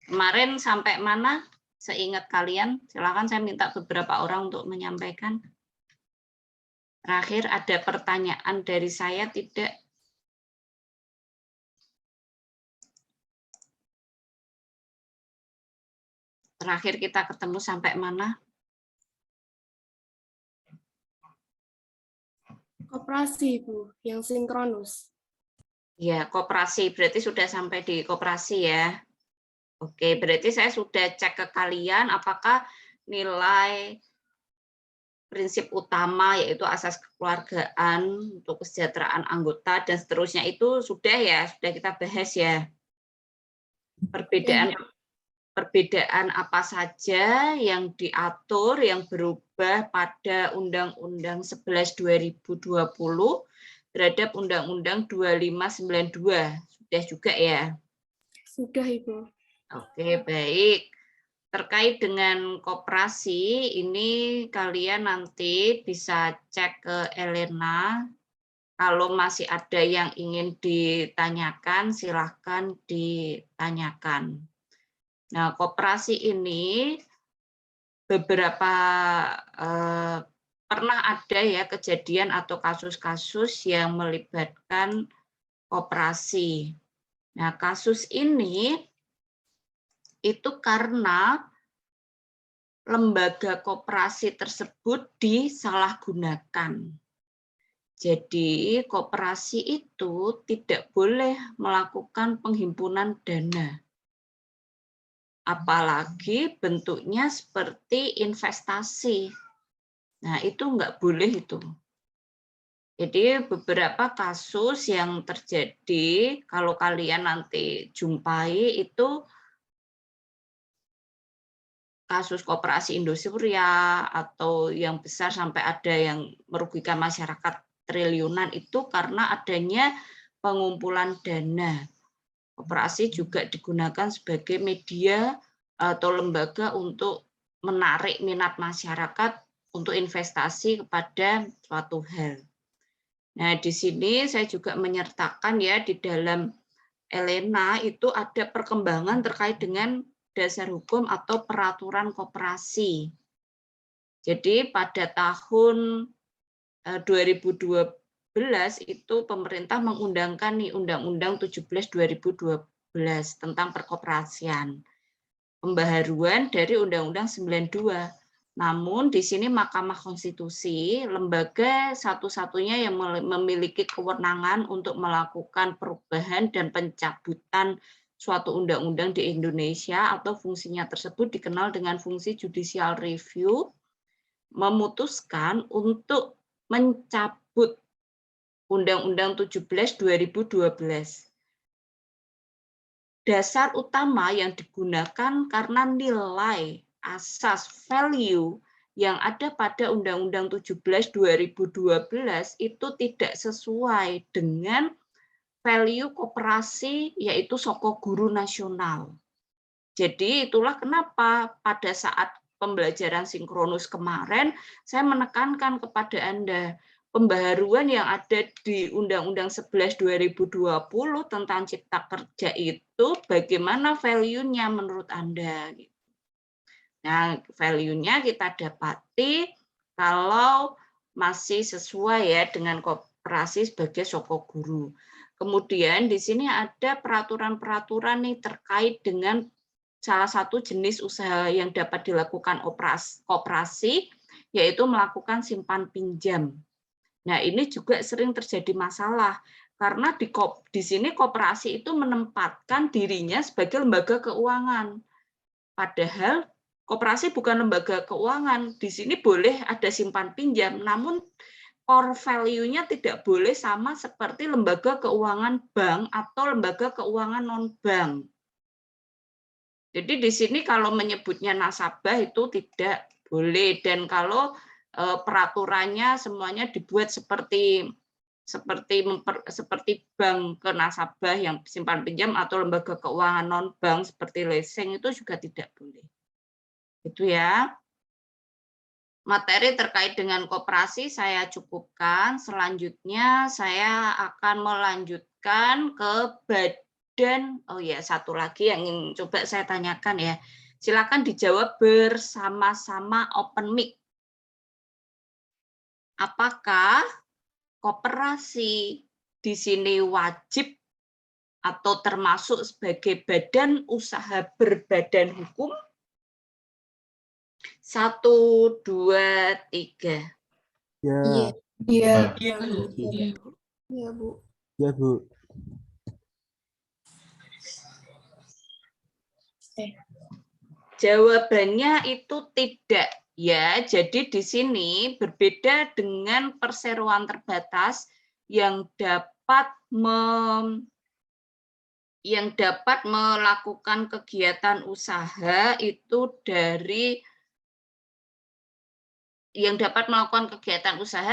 Kemarin sampai mana? Seingat kalian, silakan saya minta beberapa orang untuk menyampaikan. Terakhir ada pertanyaan dari saya tidak? Terakhir kita ketemu sampai mana? Koperasi, Bu, yang sinkronus. Ya, koperasi. Berarti sudah sampai di koperasi ya. Oke, berarti saya sudah cek ke kalian apakah nilai prinsip utama yaitu asas kekeluargaan untuk kesejahteraan anggota dan seterusnya itu sudah ya, sudah kita bahas ya. Perbedaan apa saja yang diatur yang berubah pada Undang-Undang 11 2020 terhadap Undang-Undang 2592. Sudah juga ya? Sudah, Ibu. Oke, baik. Terkait dengan koperasi, ini kalian nanti bisa cek ke Elena. Kalau masih ada yang ingin ditanyakan, silahkan ditanyakan. Nah, koperasi ini beberapa pernah ada ya kejadian atau kasus-kasus yang melibatkan koperasi. Nah, kasus ini itu karena lembaga koperasi tersebut disalahgunakan. Jadi, koperasi itu tidak boleh melakukan penghimpunan dana. Apalagi bentuknya seperti investasi. Nah, itu nggak boleh itu. Jadi, beberapa kasus yang terjadi, kalau kalian nanti jumpai itu kasus koperasi Indosuria atau yang besar sampai ada yang merugikan masyarakat triliunan itu karena adanya pengumpulan dana. Koperasi juga digunakan sebagai media atau lembaga untuk menarik minat masyarakat untuk investasi kepada suatu hal. Nah, di sini saya juga menyertakan ya di dalam Elena itu ada perkembangan terkait dengan dasar hukum atau peraturan koperasi. Jadi pada tahun 2012 itu pemerintah mengundangkan nih Undang-Undang 17 2012 tentang perkoperasian. Pembaharuan dari Undang-Undang 92. Namun di sini Mahkamah Konstitusi, lembaga satu-satunya yang memiliki kewenangan untuk melakukan perubahan dan pencabutan suatu undang-undang di Indonesia atau fungsinya tersebut dikenal dengan fungsi judicial review, memutuskan untuk mencabut Undang-Undang 17 2012. Dasar utama yang digunakan karena nilai asas value yang ada pada Undang-Undang 17 2012 itu tidak sesuai dengan value koperasi yaitu Soko Guru Nasional. Jadi itulah kenapa pada saat pembelajaran sinkronus kemarin saya menekankan kepada Anda pembaharuan yang ada di Undang-Undang 11 2020 tentang Cipta Kerja itu bagaimana value-nya menurut Anda. Nah, value-nya kita dapati kalau masih sesuai ya dengan koperasi sebagai Soko Guru. Kemudian di sini ada peraturan-peraturan nih terkait dengan salah satu jenis usaha yang dapat dilakukan koperasi, yaitu melakukan simpan pinjam. Nah, ini juga sering terjadi masalah karena di sini koperasi itu menempatkan dirinya sebagai lembaga keuangan. Padahal koperasi bukan lembaga keuangan. Di sini boleh ada simpan pinjam, namun core value-nya tidak boleh sama seperti lembaga keuangan bank atau lembaga keuangan non-bank. Jadi di sini kalau menyebutnya nasabah itu tidak boleh, dan kalau peraturannya semuanya dibuat seperti bank ke nasabah yang simpan pinjam atau lembaga keuangan non bank seperti leasing itu juga tidak boleh. Itu ya. Materi terkait dengan koperasi saya cukupkan. Selanjutnya saya akan melanjutkan ke badan. Oh ya, satu lagi yang ingin coba saya tanyakan ya. Silakan dijawab bersama-sama open mic. Apakah koperasi di sini wajib atau termasuk sebagai badan usaha berbadan hukum? 1, 2, 3. Ya. Iya. Iya, Bu. Iya, Bu. Ya, Bu. Jawabannya itu tidak. Ya, jadi di sini berbeda dengan perseroan terbatas yang dapat melakukan kegiatan usaha itu dari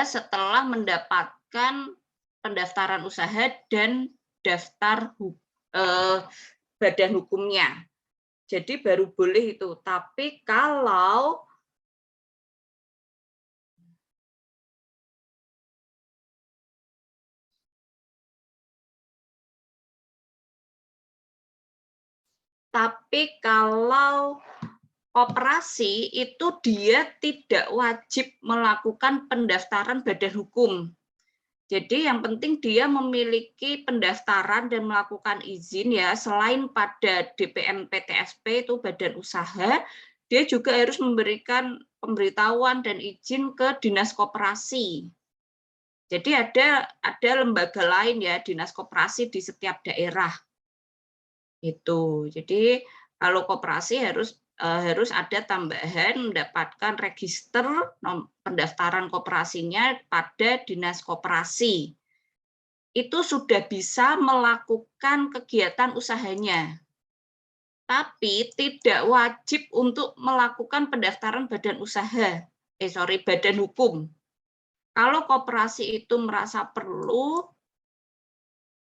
setelah mendapatkan pendaftaran usaha dan daftar badan hukumnya. Jadi baru boleh itu. Tapi kalau koperasi itu dia tidak wajib melakukan pendaftaran badan hukum. Jadi yang penting dia memiliki pendaftaran dan melakukan izin ya, selain pada DPM PTSP itu badan usaha, dia juga harus memberikan pemberitahuan dan izin ke dinas koperasi. Jadi ada lembaga lain ya, dinas koperasi di setiap daerah. Itu. Jadi kalau koperasi harus ada tambahan mendapatkan register pendaftaran koperasinya pada dinas koperasi. Itu sudah bisa melakukan kegiatan usahanya. Tapi tidak wajib untuk melakukan pendaftaran badan usaha. Badan hukum. Kalau koperasi itu merasa perlu,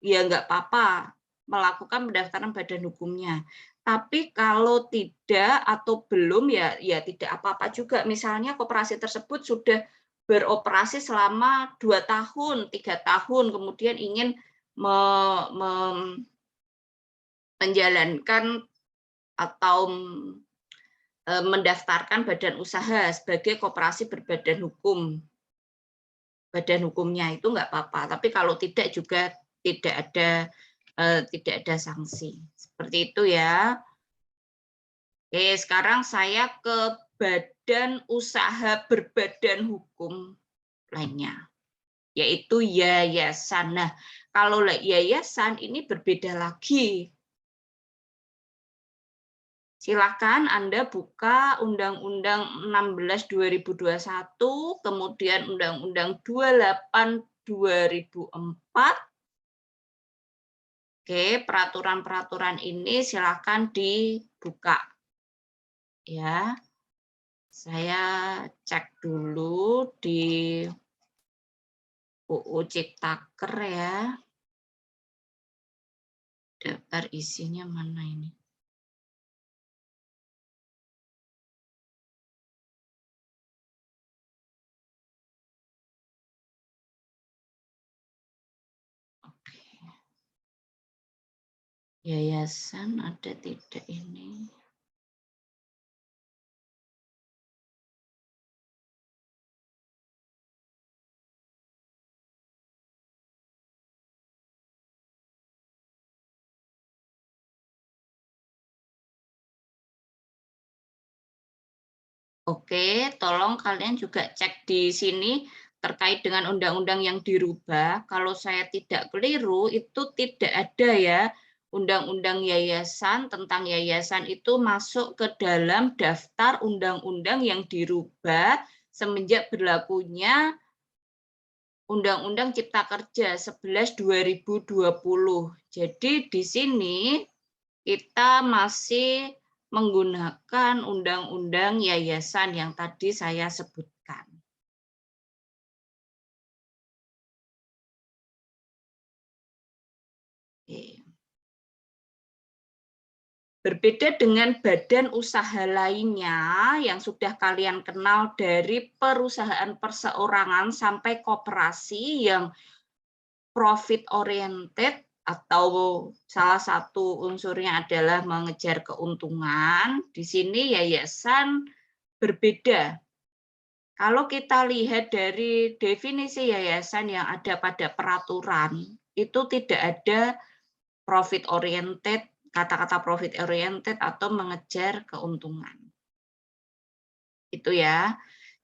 ya nggak apa-apa melakukan pendaftaran badan hukumnya. Tapi kalau tidak atau belum ya tidak apa-apa juga. Misalnya koperasi tersebut sudah beroperasi selama 2 tahun, 3 tahun, kemudian ingin menjalankan atau mendaftarkan badan usaha sebagai koperasi berbadan hukum. Badan hukumnya itu nggak apa-apa. Tapi kalau tidak juga tidak ada sanksi. Seperti itu ya. Oke, sekarang saya ke badan usaha berbadan hukum lainnya, yaitu yayasan. Nah, kalau yayasan ini berbeda lagi. Silakan Anda buka Undang-Undang 16/2021, kemudian Undang-Undang 28/2004. Oke, peraturan-peraturan ini silakan dibuka. Ya, saya cek dulu di UU Ciptaker ya. Daftar isinya mana ini? Yayasan ada tidak ini? Oke, tolong kalian juga cek di sini terkait dengan undang-undang yang dirubah. Kalau saya tidak keliru, itu tidak ada ya. Undang-undang yayasan, tentang yayasan itu masuk ke dalam daftar undang-undang yang dirubah semenjak berlakunya Undang-Undang Cipta Kerja 11/2020. Jadi di sini kita masih menggunakan undang-undang yayasan yang tadi saya sebutkan. Oke. Berbeda dengan badan usaha lainnya yang sudah kalian kenal dari perusahaan perseorangan sampai koperasi yang profit oriented atau salah satu unsurnya adalah mengejar keuntungan. Di sini yayasan berbeda. Kalau kita lihat dari definisi yayasan yang ada pada peraturan, itu tidak ada profit oriented, kata-kata profit oriented atau mengejar keuntungan. Itu ya.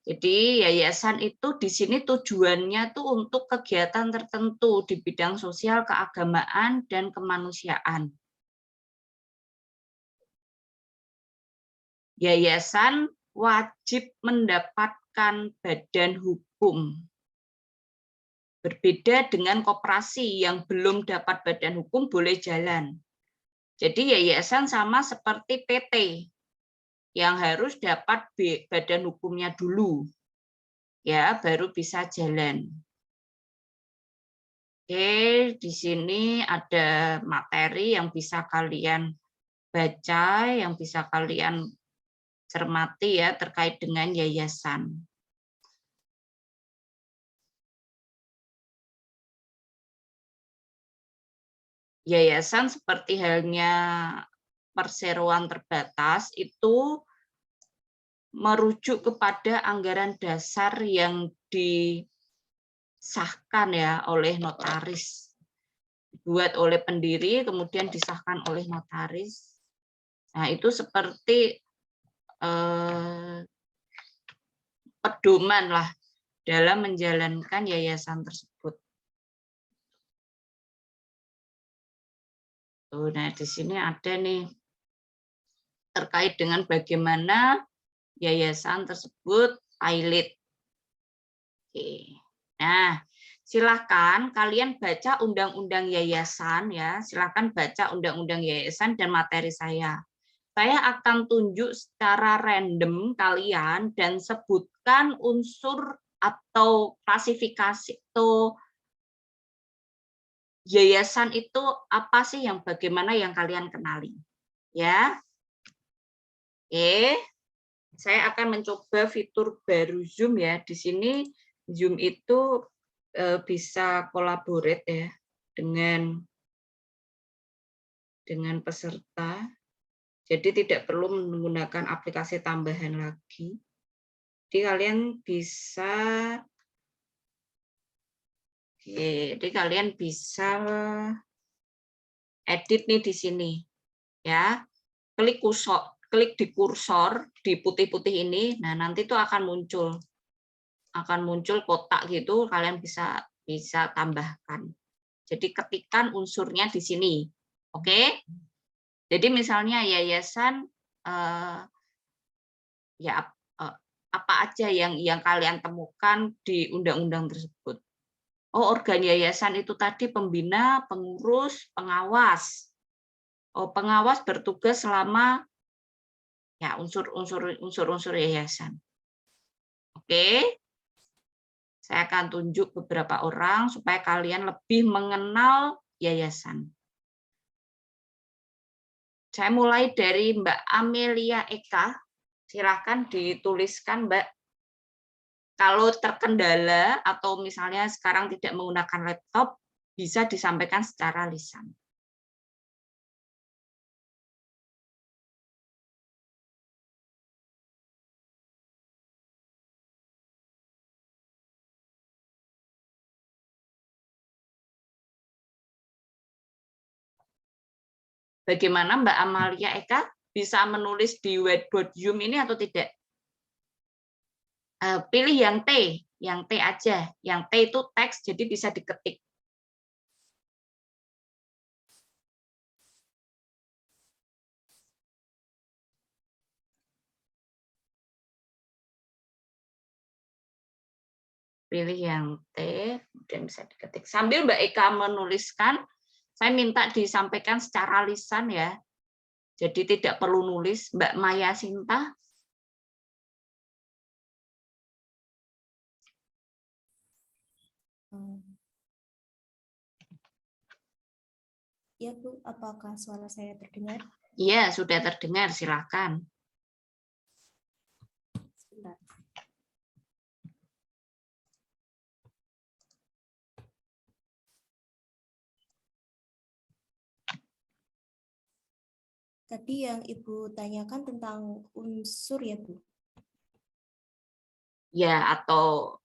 Jadi yayasan itu di sini tujuannya tuh untuk kegiatan tertentu di bidang sosial, keagamaan, dan kemanusiaan. Yayasan wajib mendapatkan badan hukum. Berbeda dengan koperasi yang belum dapat badan hukum boleh jalan. Jadi yayasan sama seperti PT yang harus dapat badan hukumnya dulu, ya baru bisa jalan. Oke, di sini ada materi yang bisa kalian baca, yang bisa kalian cermati ya terkait dengan yayasan. Yayasan seperti halnya perseroan terbatas itu merujuk kepada anggaran dasar yang disahkan ya oleh notaris, dibuat oleh pendiri kemudian disahkan oleh notaris. Nah itu seperti pedoman lah dalam menjalankan yayasan tersebut. Nah di sini ada nih terkait dengan bagaimana yayasan tersebut pilot. Oke. Nah, silakan kalian baca undang-undang yayasan ya. Silakan baca undang-undang yayasan dan materi saya. Saya akan tunjuk secara random kalian dan sebutkan unsur atau klasifikasi atau yayasan itu apa sih yang bagaimana yang kalian kenali. Ya. Oke. Saya akan mencoba fitur baru Zoom ya. Di sini Zoom itu bisa collaborate ya dengan peserta. Jadi tidak perlu menggunakan aplikasi tambahan lagi. Jadi kalian bisa edit nih di sini ya. Klik di kursor di putih-putih ini, nah nanti tuh akan muncul kotak gitu, kalian bisa tambahkan. Jadi ketikkan unsurnya di sini, oke? Jadi misalnya yayasan apa aja yang kalian temukan di undang-undang tersebut. Oh, organ yayasan itu tadi pembina, pengurus, pengawas. Oh, pengawas bertugas selama ya unsur yayasan. Oke. Saya akan tunjuk beberapa orang supaya kalian lebih mengenal yayasan. Saya mulai dari Mbak Amelia Eka. Silakan dituliskan, Mbak. Kalau terkendala atau misalnya sekarang tidak menggunakan laptop, bisa disampaikan secara lisan. Bagaimana Mbak Amalia Eka? Bisa menulis di whiteboard Zoom ini atau tidak? Pilih yang T aja. Yang T itu teks, jadi bisa diketik. Pilih yang T, kemudian bisa diketik. Sambil Mbak Eka menuliskan, saya minta disampaikan secara lisan ya. Jadi tidak perlu nulis. Mbak Maya Sinta. Ya Bu, apakah suara saya terdengar? Iya, sudah terdengar. Silakan. Sebentar. Tadi yang Ibu tanyakan tentang unsur ya Bu? Ya, atau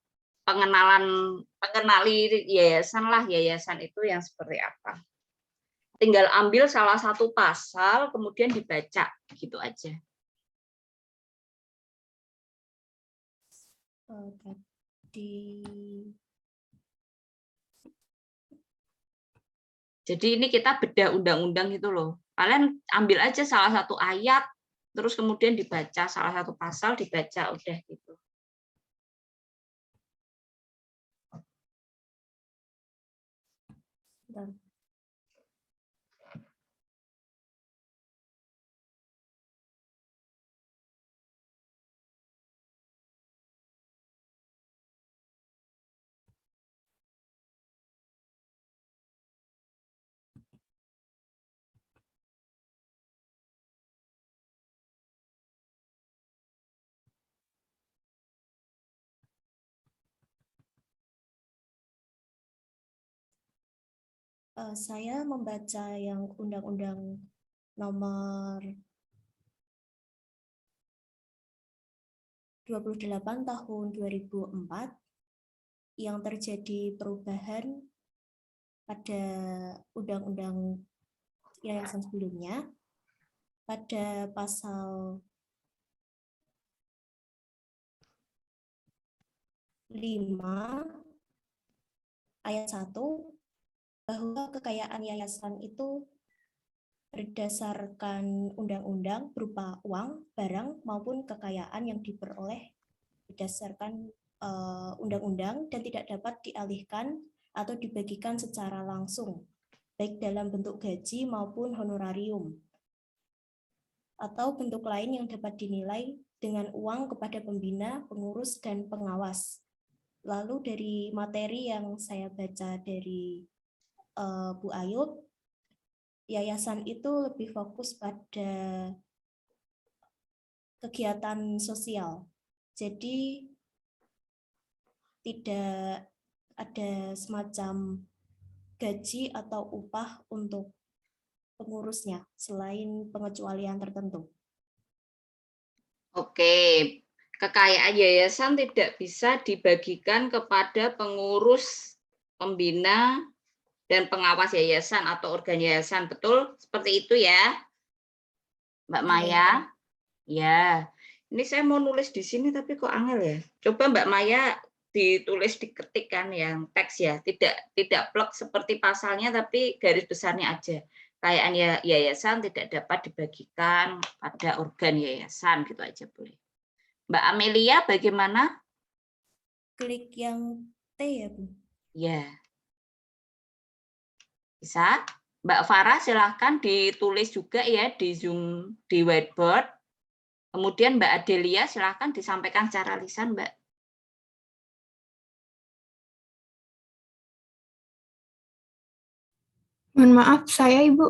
pengenali yayasan lah, yayasan itu yang seperti apa. Tinggal ambil salah satu pasal, kemudian dibaca, gitu aja. Jadi ini kita bedah undang-undang gitu loh. Kalian ambil aja salah satu ayat, terus kemudian dibaca, salah satu pasal dibaca, udah gitu. Saya membaca yang Undang-Undang Nomor 28 Tahun 2004 yang terjadi perubahan pada Undang-Undang Yayasan sebelumnya pada pasal 5 ayat 1 bahwa kekayaan yayasan itu berdasarkan undang-undang berupa uang, barang, maupun kekayaan yang diperoleh berdasarkan undang-undang dan tidak dapat dialihkan atau dibagikan secara langsung, baik dalam bentuk gaji maupun honorarium, atau bentuk lain yang dapat dinilai dengan uang kepada pembina, pengurus, dan pengawas. Lalu dari materi yang saya baca dari Bu Ayub, yayasan itu lebih fokus pada kegiatan sosial. Jadi tidak ada semacam gaji atau upah untuk pengurusnya selain pengecualian tertentu. Oke, kekayaan yayasan tidak bisa dibagikan kepada pengurus, pembina, dan pengawas yayasan atau organ yayasan. Betul? Seperti itu ya, Mbak Maya? Ya, ini saya mau nulis di sini tapi kok angel ya. Coba Mbak Maya ditulis, diketikkan yang teks ya, tidak plek seperti pasalnya tapi garis besarnya aja. Kekayaan yayasan tidak dapat dibagikan pada organ yayasan, gitu aja boleh. Mbak Amelia bagaimana? Klik yang T ya Bu? Ya. Bisa. Mbak Farah silahkan ditulis juga ya di Zoom, di whiteboard. Kemudian Mbak Adelia silahkan disampaikan secara lisan, Mbak. Mohon maaf, saya Ibu.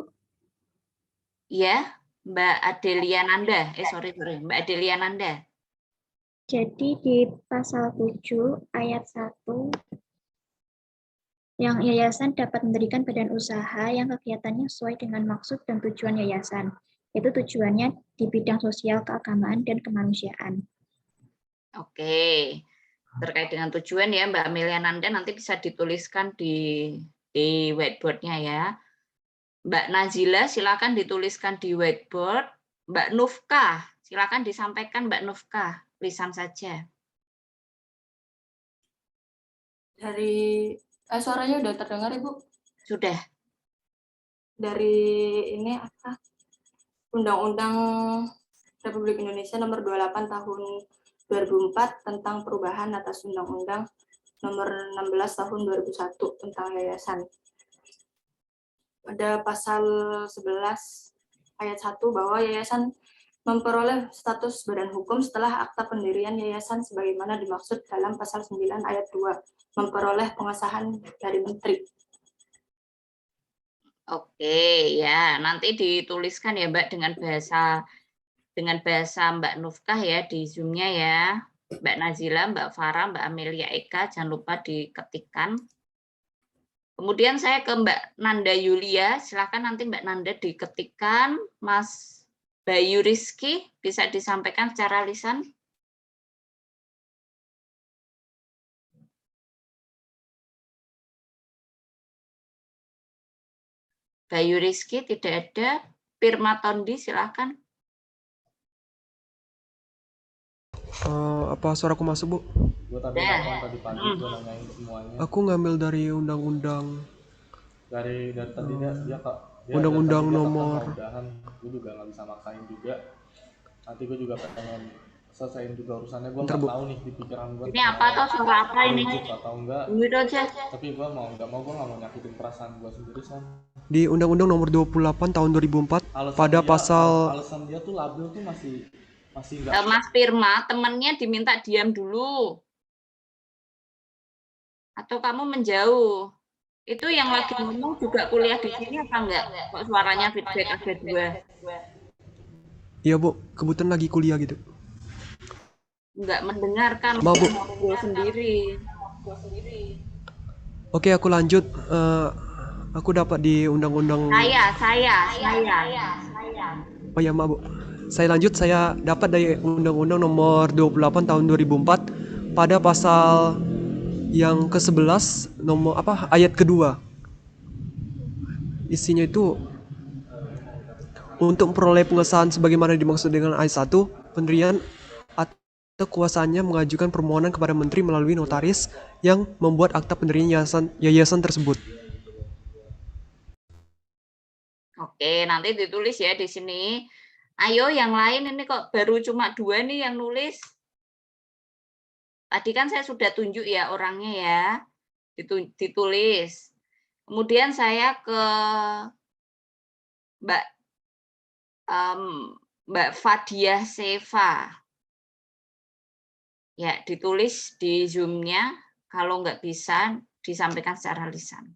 Iya, Mbak Adelia Nanda. Sorry, Mbak Adelia Nanda. Jadi di pasal 7 ayat 1, yang yayasan dapat mendirikan badan usaha yang kegiatannya sesuai dengan maksud dan tujuan yayasan, yaitu tujuannya di bidang sosial, keagamaan, dan kemanusiaan. Oke, terkait dengan tujuan ya Mbak Amelia Nanda nanti bisa dituliskan di whiteboard-nya ya. Mbak Nazila silakan dituliskan di whiteboard. Mbak Nufka silakan disampaikan Mbak Nufka, lisan saja. Dari suaranya udah terdengar Ibu? Sudah. Dari ini apa? Undang-Undang Republik Indonesia Nomor 28 Tahun 2004 tentang perubahan atas Undang-Undang Nomor 16 Tahun 2001 tentang yayasan. Ada pasal 11 ayat 1 bahwa yayasan memperoleh status badan hukum setelah akta pendirian yayasan sebagaimana dimaksud dalam pasal 9 ayat 2, memperoleh pengesahan dari menteri. Oke, ya, nanti dituliskan ya Mbak dengan bahasa Mbak Nufkah ya di Zoom-nya ya. Mbak Nazila, Mbak Farah, Mbak Amelia Eka, jangan lupa diketikkan. Kemudian saya ke Mbak Nanda Yulia, silakan nanti Mbak Nanda diketikkan. Mas Bayu Rizky, bisa disampaikan secara lisan. Bayu Rizky tidak ada. Pirma Tondi, silakan. Apa suaraku masuk, Bu? Gue tadi nonton tadi pagi, gue nanyain semuanya. Aku ngambil dari undang-undang. Dari tadi dia Undang-undang nomor. Gue juga nggak bisa maksain juga. Nanti gue juga pengen selesaiin juga urusannya. Gue Ntar, nggak Bu. tahu nih di pikiran gue. Ini apa toh, suara apa ini? Atau enggak? Aja. Tapi gue mau nggak mau nyakitin perasaan gue sendiri Son. Di Undang-Undang Nomor 28 Tahun 2004 pada pasal. Alasan dia tuh label tuh masih enggak. Mas Firma, temannya diminta diam dulu. Atau kamu menjauh. Itu yang lagi ngomong juga kuliah di sini apa enggak? Kok suaranya feedback ada 2? Iya, Bu, kebetulan lagi kuliah gitu. Enggak mendengarkan, Maaf, Bu. ngobrol sendiri. Oke, aku lanjut. Aku dapat di Undang-Undang. Saya. Oh ya, maaf, Bu. Saya lanjut, saya dapat dari Undang-Undang Nomor 28 Tahun 2004 pada pasal yang ke-11 ayat kedua. Isinya itu untuk memperoleh pengesahan sebagaimana dimaksud dengan ayat 1, pendirian atau kuasanya mengajukan permohonan kepada menteri melalui notaris yang membuat akta pendirian yayasan tersebut. Oke, nanti ditulis ya di sini. Ayo yang lain, ini kok baru cuma 2 nih yang nulis. Tadi kan saya sudah tunjuk ya orangnya ya, ditulis. Kemudian saya ke Mbak Fadiah Seva. Ya, ditulis di Zoom-nya. Kalau nggak bisa, disampaikan secara lisan.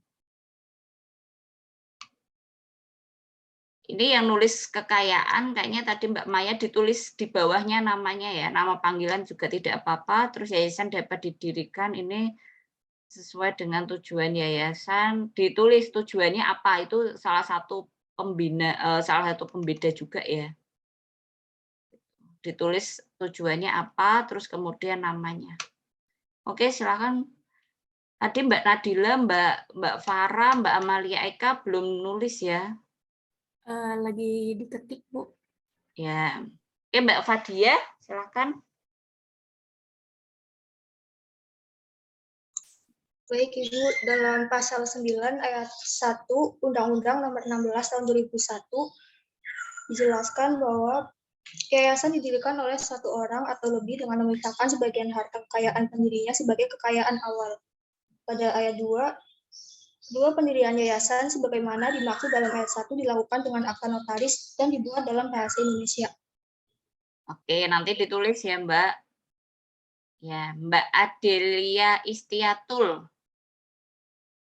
Ini yang nulis kekayaan, kayaknya tadi Mbak Maya ditulis di bawahnya namanya ya, nama panggilan juga tidak apa-apa, terus yayasan dapat didirikan, ini sesuai dengan tujuan yayasan, ditulis tujuannya apa, itu salah satu pembeda juga ya. Ditulis tujuannya apa, terus kemudian namanya. Oke, silakan. Tadi Mbak Nadila, Mbak Farah, Mbak Amalia Eka belum nulis ya. Lagi diketik, Bu. Ya. Oke, Mbak Fadia, silakan. Baik, Ibu, dalam pasal 9 ayat 1 Undang-Undang Nomor 16 Tahun 2001 dijelaskan bahwa yayasan didirikan oleh satu orang atau lebih dengan memisahkan sebagian harta kekayaan pendirinya sebagai kekayaan awal. Pada ayat 2, pendirian yayasan sebagaimana dimaksud dalam ayat 1 dilakukan dengan akta notaris dan dibuat dalam bahasa Indonesia. Oke, nanti ditulis ya, Mbak. Ya, Mbak Adelia Istiatul.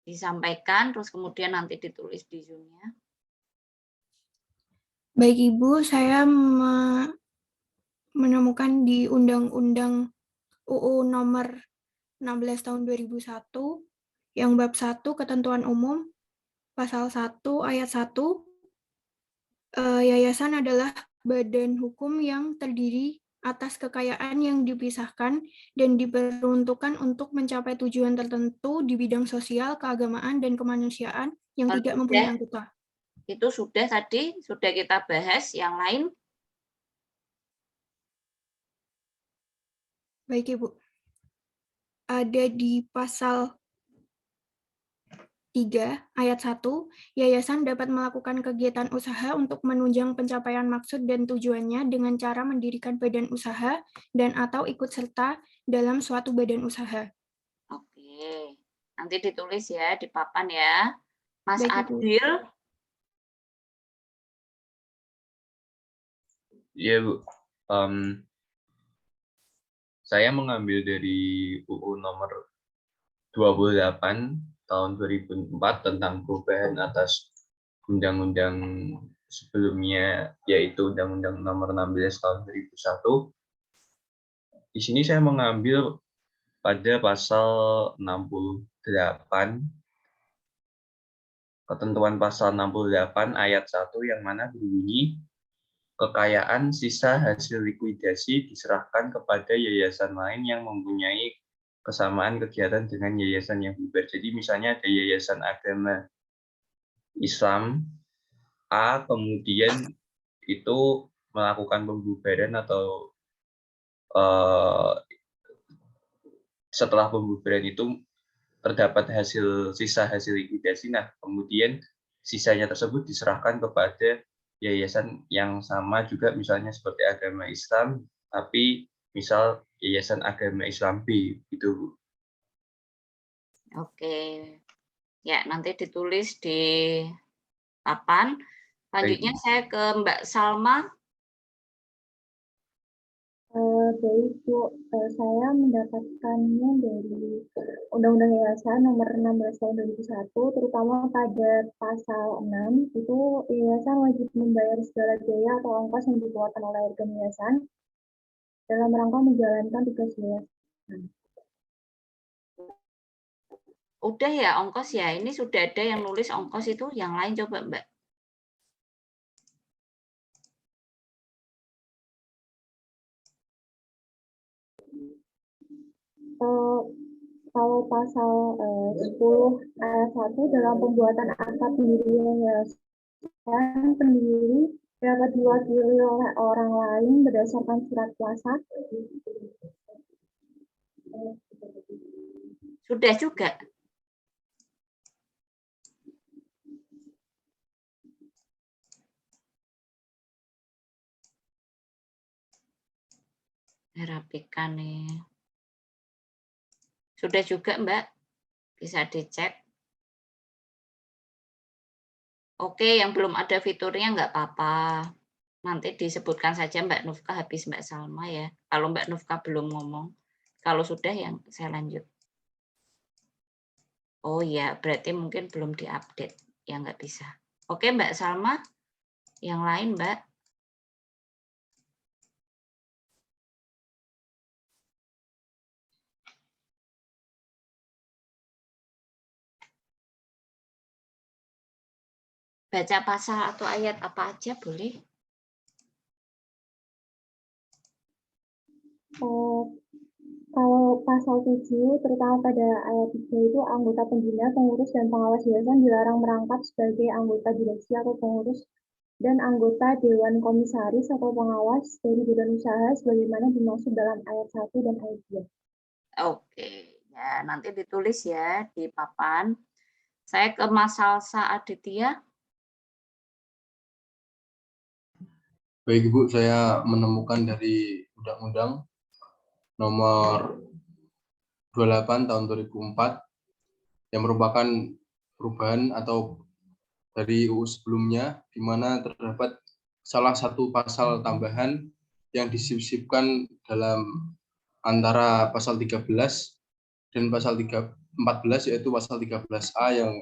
Disampaikan, terus kemudian nanti ditulis di Zoom-nya. Baik, Ibu, saya menemukan di Undang-Undang UU Nomor 16 Tahun 2001 yang bab 1 ketentuan umum pasal 1 ayat 1 yayasan adalah badan hukum yang terdiri atas kekayaan yang dipisahkan dan diperuntukkan untuk mencapai tujuan tertentu di bidang sosial, keagamaan, dan kemanusiaan yang tidak mempunyai anggota. Itu sudah tadi, sudah kita bahas. Yang lain? Baik, Ibu. Ada di pasal 3 ayat 1, yayasan dapat melakukan kegiatan usaha untuk menunjang pencapaian maksud dan tujuannya dengan cara mendirikan badan usaha dan atau ikut serta dalam suatu badan usaha. Oke, nanti ditulis ya di papan ya. Mas Baik, Ibu. Adil. Iya, Bu. Saya mengambil dari UU nomor 28 tahun 2004 tentang perubahan atas undang-undang sebelumnya, yaitu Undang-Undang nomor 16 tahun 2001. Di sini saya mengambil pada pasal 68, ketentuan pasal 68 ayat 1 yang mana berbunyi, kekayaan sisa hasil likuidasi diserahkan kepada yayasan lain yang mempunyai kesamaan kegiatan dengan yayasan yang bubar. Jadi misalnya ada yayasan agama Islam A, kemudian itu melakukan pembubaran atau setelah pembubaran itu terdapat sisa hasil likuidasi. Nah, kemudian sisanya tersebut diserahkan kepada yayasan yang sama juga, misalnya seperti agama Islam, tapi misal yayasan agama Islam B, gitu, Bu. Oke, ya nanti ditulis di papan. Selanjutnya saya ke Mbak Salma. Baik, Bu. Saya mendapatkannya dari Undang-Undang Yayasan Nomor 16 Tahun 2001, terutama pada pasal 6, itu yayasan wajib membayar segala biaya atau ongkos yang dikeluarkan oleh organ yayasan dalam rangka menjalankan tugas yayasan. Udah ya ongkos ya, ini sudah ada yang nulis ongkos itu, yang lain coba Mbak. Kalau pasal 10 ayat 1 dalam pembuatan akta pendirian yayasan, pendiri dapat diwakili oleh orang lain berdasarkan surat kuasa. Sudah juga. Rapikan nih. Sudah juga Mbak, bisa dicek. Oke, yang belum ada fiturnya nggak apa-apa. Nanti disebutkan saja Mbak Nufka habis Mbak Salma ya. Kalau Mbak Nufka belum ngomong. Kalau sudah yang saya lanjut. Oh ya, berarti mungkin belum diupdate. Ya nggak bisa. Oke Mbak Salma, yang lain Mbak. Baca pasal atau ayat apa aja boleh? Kalau pasal 7, terutama pada ayat 3 itu anggota pembina, pengurus, dan pengawas yayasan dilarang merangkap sebagai anggota direksi atau pengurus dan anggota dewan komisaris atau pengawas dari badan usaha sebagaimana dimaksud dalam ayat 1 dan ayat 2. Oke, ya nanti ditulis ya di papan. Saya ke Mas Salsa Aditya. Baik Ibu, saya menemukan dari Undang-Undang nomor 28 tahun 2004 yang merupakan perubahan atau dari UU sebelumnya, di mana terdapat salah satu pasal tambahan yang disisipkan dalam antara pasal 13 dan pasal 14, yaitu pasal 13A yang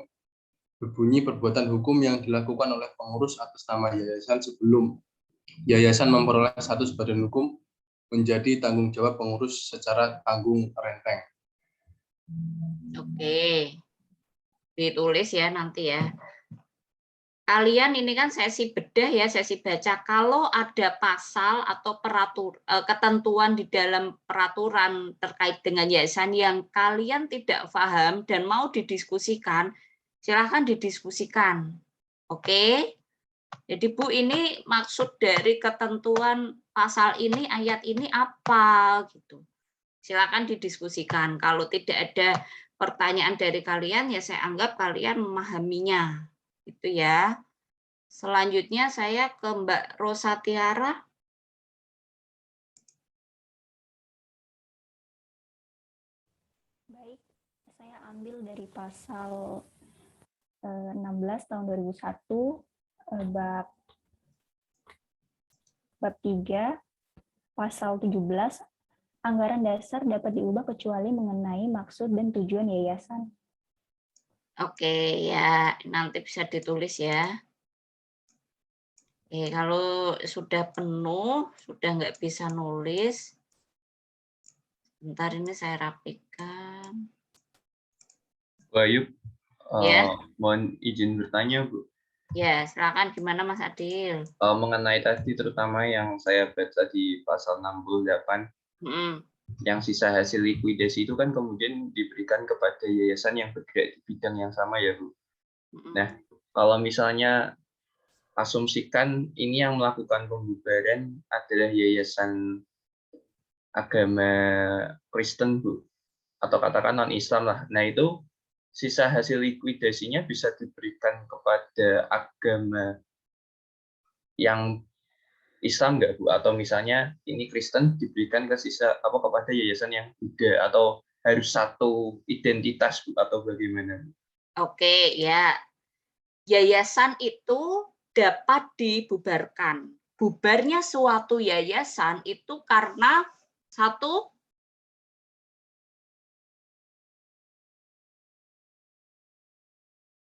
berbunyi perbuatan hukum yang dilakukan oleh pengurus atas nama yayasan sebelum yayasan memperoleh status badan hukum menjadi tanggung jawab pengurus secara tanggung renteng. Oke, ditulis ya nanti ya. Kalian ini kan sesi bedah ya, sesi baca. Kalau ada pasal atau ketentuan di dalam peraturan terkait dengan yayasan yang kalian tidak paham dan mau didiskusikan, silahkan didiskusikan. Oke? Jadi Bu, ini maksud dari ketentuan pasal ini, ayat ini apa gitu. Silakan didiskusikan. Kalau tidak ada pertanyaan dari kalian, ya saya anggap kalian memahaminya. Itu ya. Selanjutnya saya ke Mbak Rosa Tiara. Baik, saya ambil dari pasal 16 tahun 2001 bab bab 3, pasal 17, anggaran dasar dapat diubah kecuali mengenai maksud dan tujuan yayasan. Oke, ya nanti bisa ditulis ya. Oke, kalau sudah penuh, sudah nggak bisa nulis, bentar ini saya rapikan. Bu Ayub, Ya. mohon izin bertanya, Bu. Ya, silakan gimana Mas Adil? Mengenai tadi terutama yang saya baca di pasal 68, yang sisa hasil likuidasi itu kan kemudian diberikan kepada yayasan yang bergerak di bidang yang sama ya, Bu. Nah, kalau misalnya asumsikan ini yang melakukan pembubaran adalah yayasan agama Kristen, Bu, atau katakan non-Islam lah. Nah, itu sisa hasil likuidasinya bisa diberikan kepada agama yang Islam nggak, Bu? Atau misalnya ini Kristen diberikan ke kepada yayasan yang Buddha, atau harus satu identitas, Bu, atau bagaimana? Oke, ya. Yayasan itu dapat dibubarkan. Bubarnya suatu yayasan itu karena satu,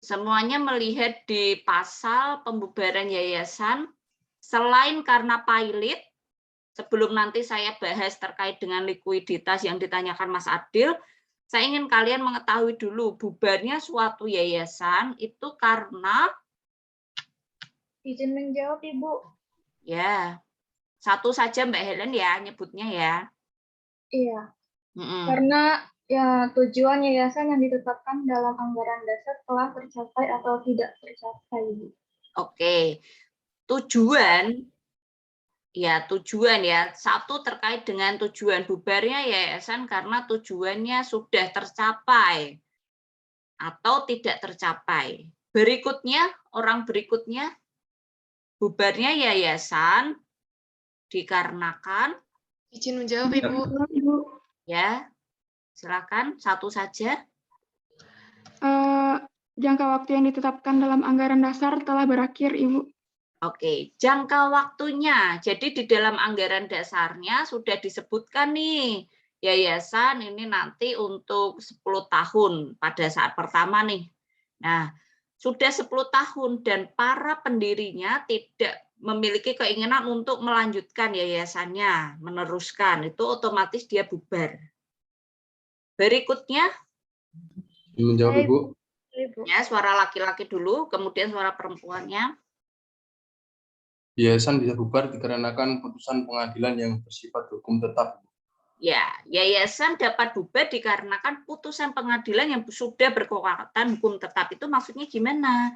semuanya melihat di pasal pembubaran yayasan, selain karena pailit, sebelum nanti saya bahas terkait dengan likuiditas yang ditanyakan Mas Adil, saya ingin kalian mengetahui dulu bubarnya suatu yayasan itu karena Izin menjawab, Ibu. ya, satu saja Mbak Helen ya nyebutnya ya. Iya. Karena ya tujuan yayasan yang ditetapkan dalam anggaran dasar telah tercapai atau tidak tercapai, Ibu. Oke. Tujuan ya. Satu terkait dengan tujuan bubarnya yayasan karena tujuannya sudah tercapai atau tidak tercapai. Orang berikutnya, bubarnya yayasan dikarenakan. Izin menjawab, Ibu. Ya, silakan satu saja. Jangka waktu yang ditetapkan dalam anggaran dasar telah berakhir, Ibu. Oke, jangka waktunya. Jadi di dalam anggaran dasarnya sudah disebutkan nih, yayasan ini nanti untuk 10 tahun pada saat pertama nih. Nah, sudah 10 tahun dan para pendirinya tidak memiliki keinginan untuk melanjutkan yayasannya, meneruskan, itu otomatis dia bubar. Berikutnya. Menjawab, Ibu. Ya, suara laki-laki dulu, kemudian suara perempuannya. Yayasan bisa bubar dikarenakan putusan pengadilan yang bersifat hukum tetap. Ya, yayasan dapat bubar dikarenakan putusan pengadilan yang sudah berkekuatan hukum tetap. Itu maksudnya gimana?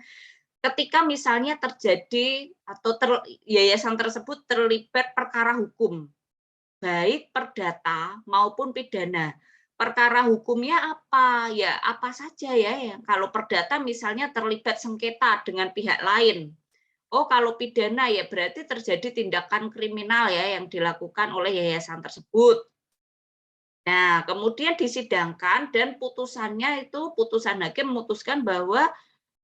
Ketika misalnya terjadi atau yayasan tersebut terlibat perkara hukum, baik perdata maupun pidana. Perkara hukumnya apa? Ya, apa saja ya. Kalau perdata misalnya terlibat sengketa dengan pihak lain. Oh, kalau pidana ya berarti terjadi tindakan kriminal ya yang dilakukan oleh yayasan tersebut. Nah, kemudian disidangkan dan putusannya itu putusan hakim memutuskan bahwa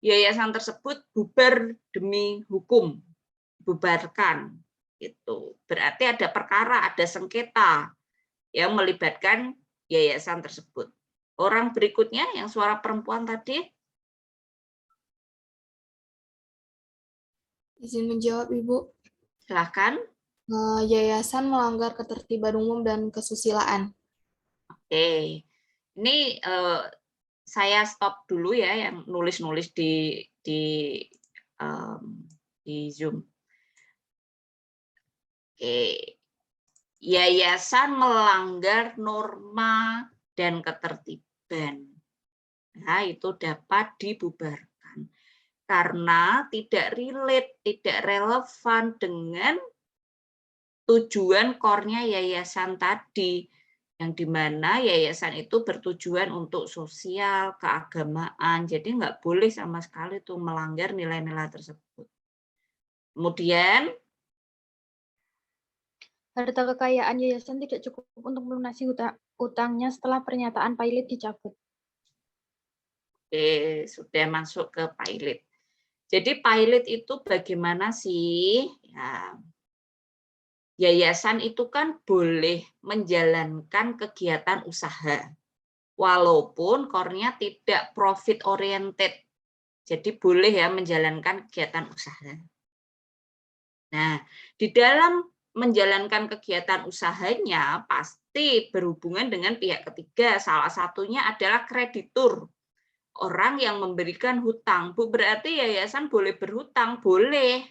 yayasan tersebut bubar demi hukum, bubarkan. Itu berarti ada perkara, ada sengketa yang melibatkan yayasan tersebut. Orang berikutnya yang suara perempuan tadi. Izin menjawab, Ibu. Silakan. Yayasan melanggar ketertiban umum dan kesusilaan. Oke, ini saya stop dulu ya yang nulis-nulis di Zoom. Oke, yayasan melanggar norma dan ketertiban. Nah, itu dapat dibubarkan karena tidak relate, tidak relevan dengan tujuan core-nya yayasan tadi, yang dimana yayasan itu bertujuan untuk sosial, keagamaan, jadi nggak boleh sama sekali tuh melanggar nilai-nilai tersebut. Kemudian, harta kekayaan yayasan tidak cukup untuk melunasi utangnya setelah pernyataan pailit dicabut. Oke, sudah masuk ke pailit. Jadi pailit itu bagaimana sih? Ya, yayasan itu kan boleh menjalankan kegiatan usaha, walaupun core-nya tidak profit oriented. Jadi boleh ya menjalankan kegiatan usaha. Nah, di dalam menjalankan kegiatan usahanya pasti berhubungan dengan pihak ketiga. Salah satunya adalah kreditur, orang yang memberikan hutang. Bu, berarti yayasan boleh berhutang? Boleh.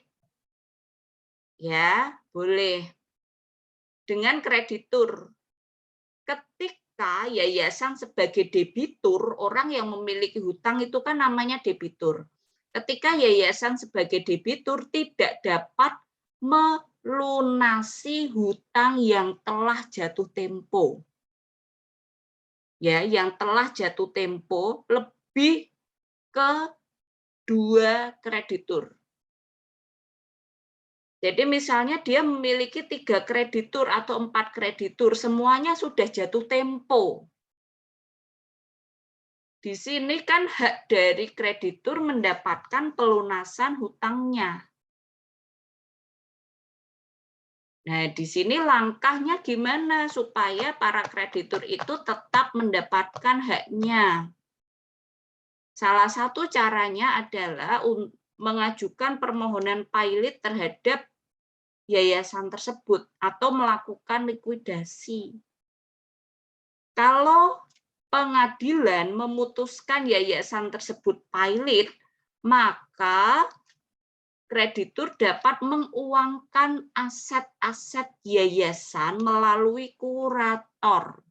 Ya, boleh. Dengan kreditur. Ketika yayasan sebagai debitur, orang yang memiliki hutang itu kan namanya debitur. Ketika yayasan sebagai debitur tidak dapat melunasi hutang yang telah jatuh tempo. Ya, yang telah jatuh tempo lebih ke 2 kreditur. Jadi misalnya dia memiliki 3 kreditur atau 4 kreditur, semuanya sudah jatuh tempo. Di sini kan hak dari kreditur mendapatkan pelunasan hutangnya. Nah, di sini langkahnya gimana supaya para kreditur itu tetap mendapatkan haknya. Salah satu caranya adalah mengajukan permohonan pilot terhadap yayasan tersebut atau melakukan likuidasi. Kalau pengadilan memutuskan yayasan tersebut pilot, maka kreditur dapat menguangkan aset-aset yayasan melalui kurator.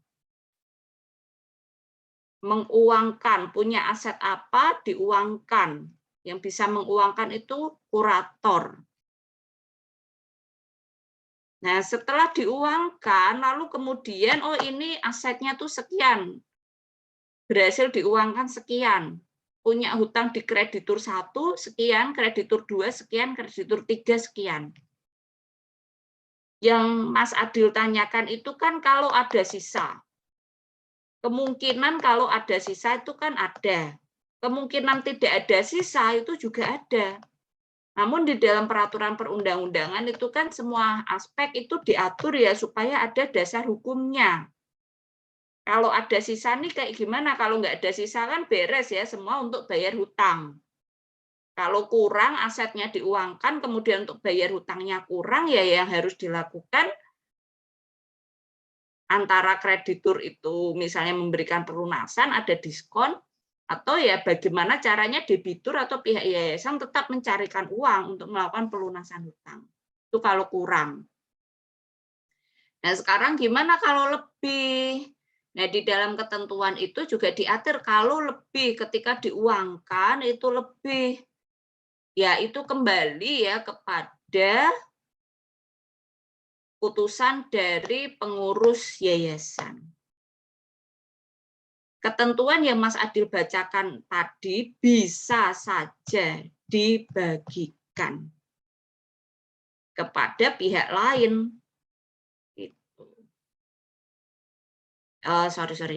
Menguangkan, punya aset apa, diuangkan. Yang bisa menguangkan itu kurator. Nah, setelah diuangkan, lalu kemudian, oh ini asetnya tuh sekian. Berhasil diuangkan sekian. Punya hutang di kreditur 1, sekian, kreditur 2, sekian, kreditur 3, sekian. Yang Mas Adil tanyakan itu kan kalau ada sisa. Kemungkinan kalau ada sisa itu kan ada. Kemungkinan tidak ada sisa itu juga ada. Namun di dalam peraturan perundang-undangan itu kan semua aspek itu diatur ya supaya ada dasar hukumnya. Kalau ada sisa nih kayak gimana? Kalau nggak ada sisa kan beres ya semua untuk bayar hutang. Kalau kurang asetnya diuangkan, kemudian untuk bayar hutangnya kurang, ya yang harus dilakukan antara kreditur itu misalnya memberikan pelunasan, ada diskon, atau ya bagaimana caranya debitur atau pihak yayasan tetap mencarikan uang untuk melakukan pelunasan hutang. Itu kalau kurang. Nah, sekarang gimana kalau lebih? Nah, di dalam ketentuan itu juga diatur kalau lebih ketika diuangkan itu lebih. Ya, itu kembali ya kepada putusan dari pengurus yayasan. Ketentuan yang Mas Adil bacakan tadi bisa saja dibagikan kepada pihak lain.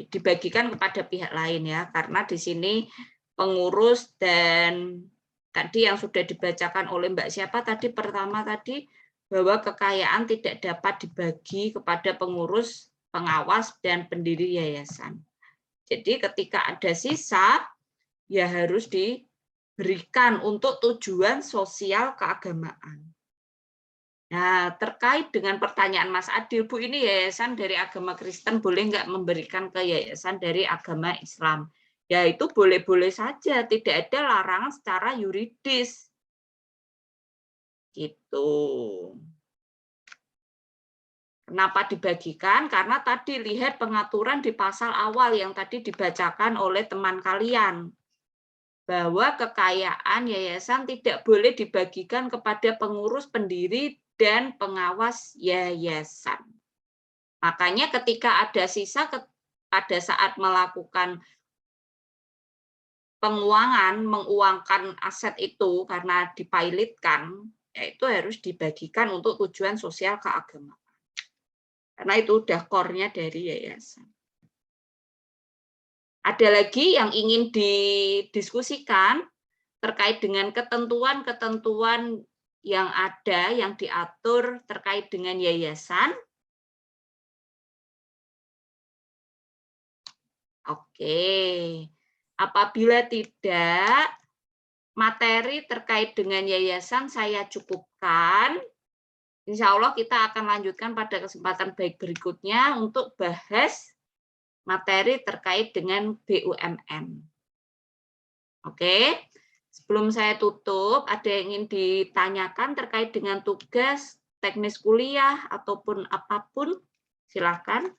Dibagikan kepada pihak lain ya, karena di sini pengurus dan tadi yang sudah dibacakan oleh Mbak siapa tadi pertama tadi bahwa kekayaan tidak dapat dibagi kepada pengurus, pengawas dan pendiri yayasan. Jadi ketika ada sisa, ya harus diberikan untuk tujuan sosial keagamaan. Nah, terkait dengan pertanyaan Mas Adil, Bu, ini yayasan dari agama Kristen boleh nggak memberikan ke yayasan dari agama Islam? Ya itu boleh-boleh saja, tidak ada larangan secara yuridis. Gitu. Kenapa dibagikan? Karena tadi lihat pengaturan di pasal awal yang tadi dibacakan oleh teman kalian. Bahwa kekayaan yayasan tidak boleh dibagikan kepada pengurus, pendiri, dan pengawas yayasan. Makanya ketika ada sisa pada saat melakukan penguangan, menguangkan aset itu karena dipilotkan, yaitu harus dibagikan untuk tujuan sosial keagamaan. Karena itu udah core-nya dari yayasan. Ada lagi yang ingin didiskusikan terkait dengan ketentuan-ketentuan yang ada yang diatur terkait dengan yayasan? Oke. Apabila tidak, materi terkait dengan yayasan saya cukupkan. Insya Allah kita akan lanjutkan pada kesempatan baik berikutnya untuk bahas materi terkait dengan BUMN. Oke, sebelum saya tutup, ada yang ingin ditanyakan terkait dengan tugas teknis kuliah ataupun apapun? Silakan.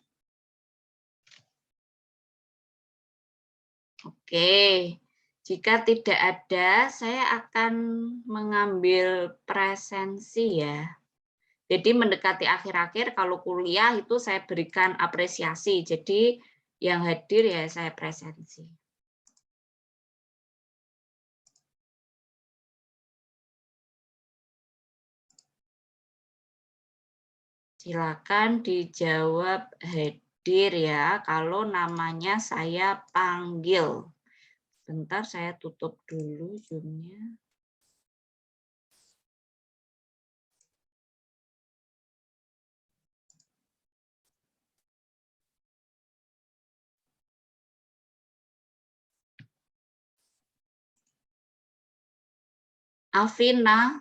Oke, jika tidak ada, saya akan mengambil presensi ya. Jadi mendekati akhir-akhir, kalau kuliah itu saya berikan apresiasi. Jadi yang hadir ya saya presensi. Silakan dijawab hadir ya, kalau namanya saya panggil. Bentar saya tutup dulu Zoom-nya. Alvina.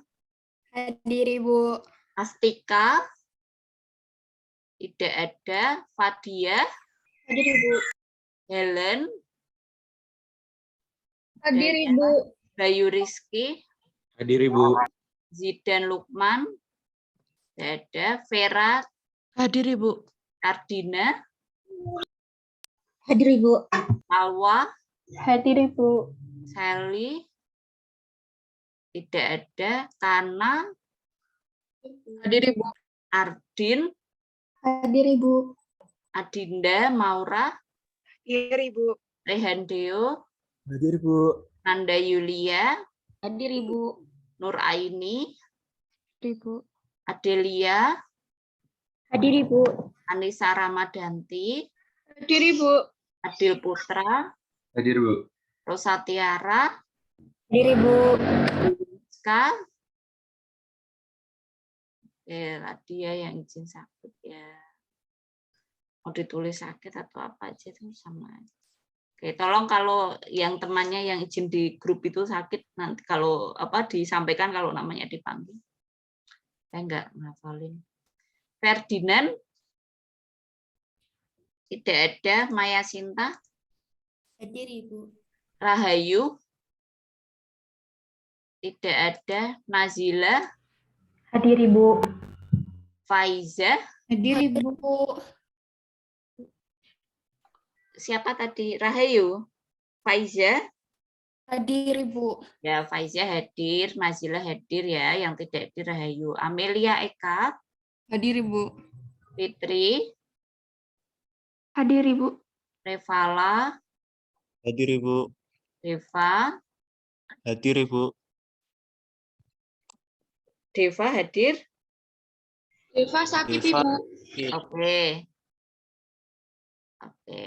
Hadir, Ibu. Astika. Tidak ada. Fadia. Hadir, Ibu. Helen. Hadir, Ibu. Bayu Rizky. Hadir, Ibu. Zidan Lukman. Tidak ada. Vera. Hadir, Ibu. Ardina. Hadir, Ibu. Alwa. Hadir, Ibu. Sally. Tidak ada. Kana. Hadir, Ibu. Ardin. Hadir, Ibu. Adinda Maura. Hadir, Ibu. Rehandeo. Hadir, Bu. Nanda Yulia. Hadir, Ibu. Nur Aini. Ibu. Adelia. Hadir, Ibu. Anissa Ramadanti. Hadir, Ibu. Adil Putra. Hadir, Bu. Rosa Tiara. Hadir, Ibu. Ska. Dia yang izin sakit ya. Mau ditulis sakit atau apa aja itu sama aja. Oke, tolong kalau yang temannya yang izin di grup itu sakit nanti kalau apa disampaikan kalau namanya dipanggil. Saya enggak ngafalin. Ferdinand. Tidak ada. Maya Sinta. Hadir, Ibu. Rahayu. Tidak ada. Nazila. Hadir, Ibu. Faiza. Hadir, Ibu. Siapa tadi? Rahayu. Faiza. Hadir, Ibu. Ya, Faiza hadir, Nazila hadir ya, yang tidak hadir Rahayu. Amelia Eka. Hadir, Ibu. Fitri. Hadir, Ibu. Revala. Hadir, Ibu. Deva. Hadir, Ibu. Deva hadir. Deva sakit, Deva. Ibu. Oke. Oke.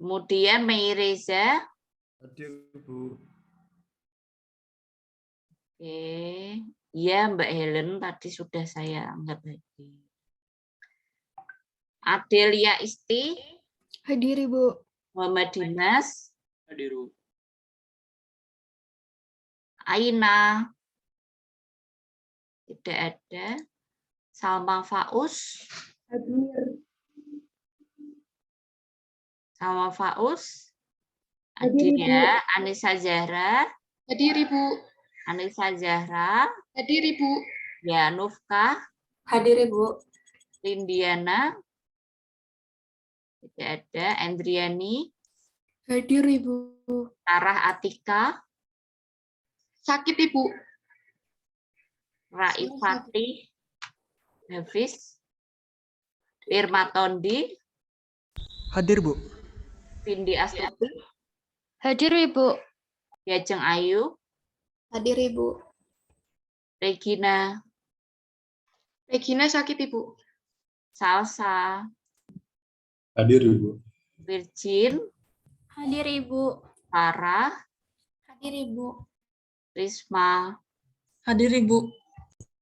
Kemudian Mei Reza. Hadir, Bu. Oke. Iya, Mbak Helen tadi sudah saya anggap hadir. Adelia Isti. Hadir, Ibu. Muhammad Dimas. Hadir, Bu. Aina. Tidak ada. Salma Faus. Hadir. Salma Faus. Hadir, Hadir Ibu. ya. Anissa Zahra. Hadir, Ibu. Anissa Zahra. Hadir, Ibu. Ya, Nufka. Hadir, Ibu. Lindiana. Tidak ada. Andriani. Hadir, Ibu. Sarah Atika. Sakit, Ibu. Raifati. Hafiz. Irma Tondi. Hadir, Bu. Vindi Astuti. Hadir, Ibu. Yajeng Ayu. Hadir, Ibu. Regina. Regina sakit, Ibu. Salsa. Hadir, Ibu. Virgin. Hadir, Ibu. Farah. Hadir, Ibu. Risma. Hadir, Ibu.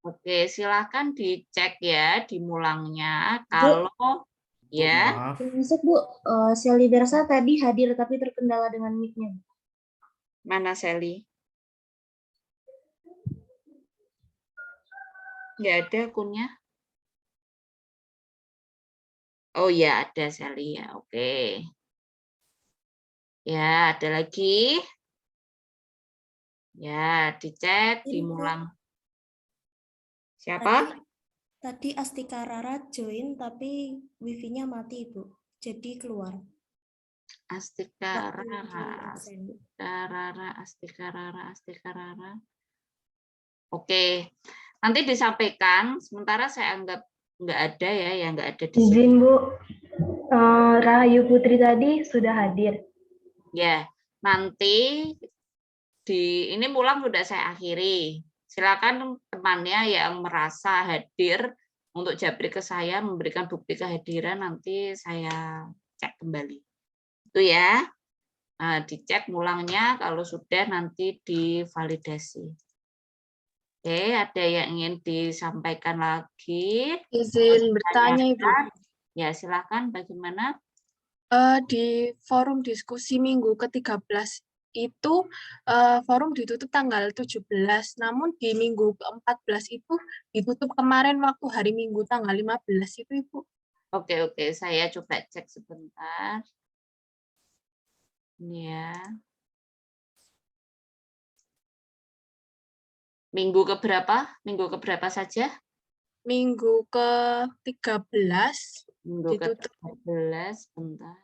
Oke, silakan dicek ya di mulangnya. Kalau ya, Masuk Bu, Sally Bersa tadi hadir tapi terkendala dengan mic-nya. mana Sally? Nggak ada akunnya. Oh ya, ada Sally ya. Oke. Ya, ada lagi. Ya, dicek, dimulang. Siapa? Tadi Astika Rara join tapi wifi-nya mati, Ibu. Jadi keluar. Astika Rara. Oke, nanti disampaikan. Sementara saya anggap nggak ada ya, yang nggak ada di sini. Izin Bu, Rahayu Putri tadi sudah hadir. Ya, nanti ini mulang sudah saya akhiri. Silakan temannya yang merasa hadir untuk japri ke saya, memberikan bukti kehadiran, nanti saya cek kembali. Itu ya, dicek mulangnya, kalau sudah nanti divalidasi. Oke, ada yang ingin disampaikan lagi? Izin bertanya, Ibu. Ya, silakan. Bagaimana? Di forum diskusi minggu ke-13 itu forum ditutup tanggal 17, namun di minggu ke-14 itu ditutup kemarin waktu hari Minggu tanggal 15 itu, Ibu. Oke, saya coba cek sebentar. Ini ya. Minggu keberapa? Minggu keberapa saja? Minggu ke-13 Minggu ditutup. ke-13, bentar.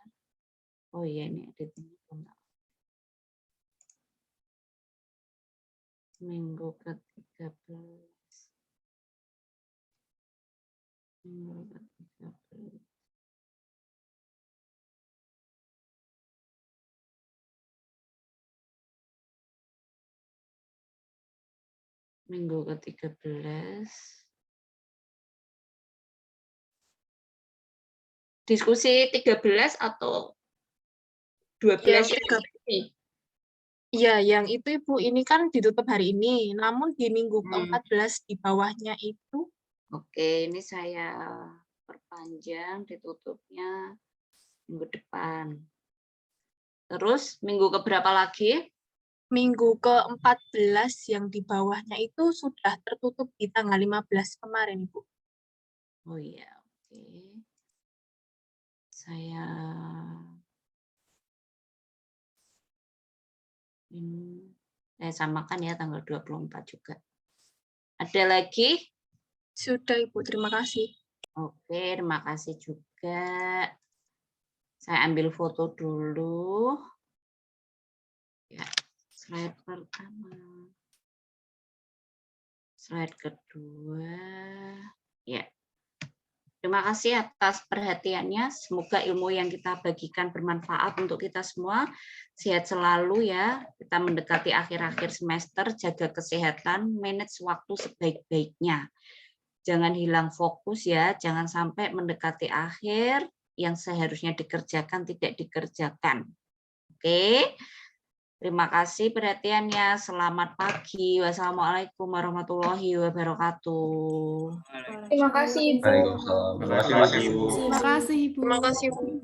Oh iya, ini ada bentar. Minggu ke-13. Minggu ke-13. Minggu ke-13. Diskusi 13 atau 12 ini? Iya, yang itu Ibu, ini kan ditutup hari ini, namun di minggu ke-14 di bawahnya itu. Oke, ini saya perpanjang ditutupnya minggu depan. Terus minggu keberapa lagi? Minggu ke-14 yang di bawahnya itu sudah tertutup di tanggal 15 kemarin, Ibu. Oh iya, oke. Saya samakan ya tanggal 24 juga. Ada lagi? Sudah, Ibu, terima kasih. Oke, terima kasih juga. Saya ambil foto dulu. Ya, slide pertama. Slide kedua. Ya. Terima kasih atas perhatiannya. Semoga ilmu yang kita bagikan bermanfaat untuk kita semua. Sehat selalu ya. Kita mendekati akhir-akhir semester, jaga kesehatan, manage waktu sebaik-baiknya. Jangan hilang fokus ya. Jangan sampai mendekati akhir yang seharusnya dikerjakan tidak dikerjakan. Oke. Terima kasih perhatiannya. Selamat pagi. Wassalamualaikum warahmatullahi wabarakatuh. Terima kasih, Ibu. Waalaikumsalam. Terima kasih, Ibu. Terima kasih, Bu.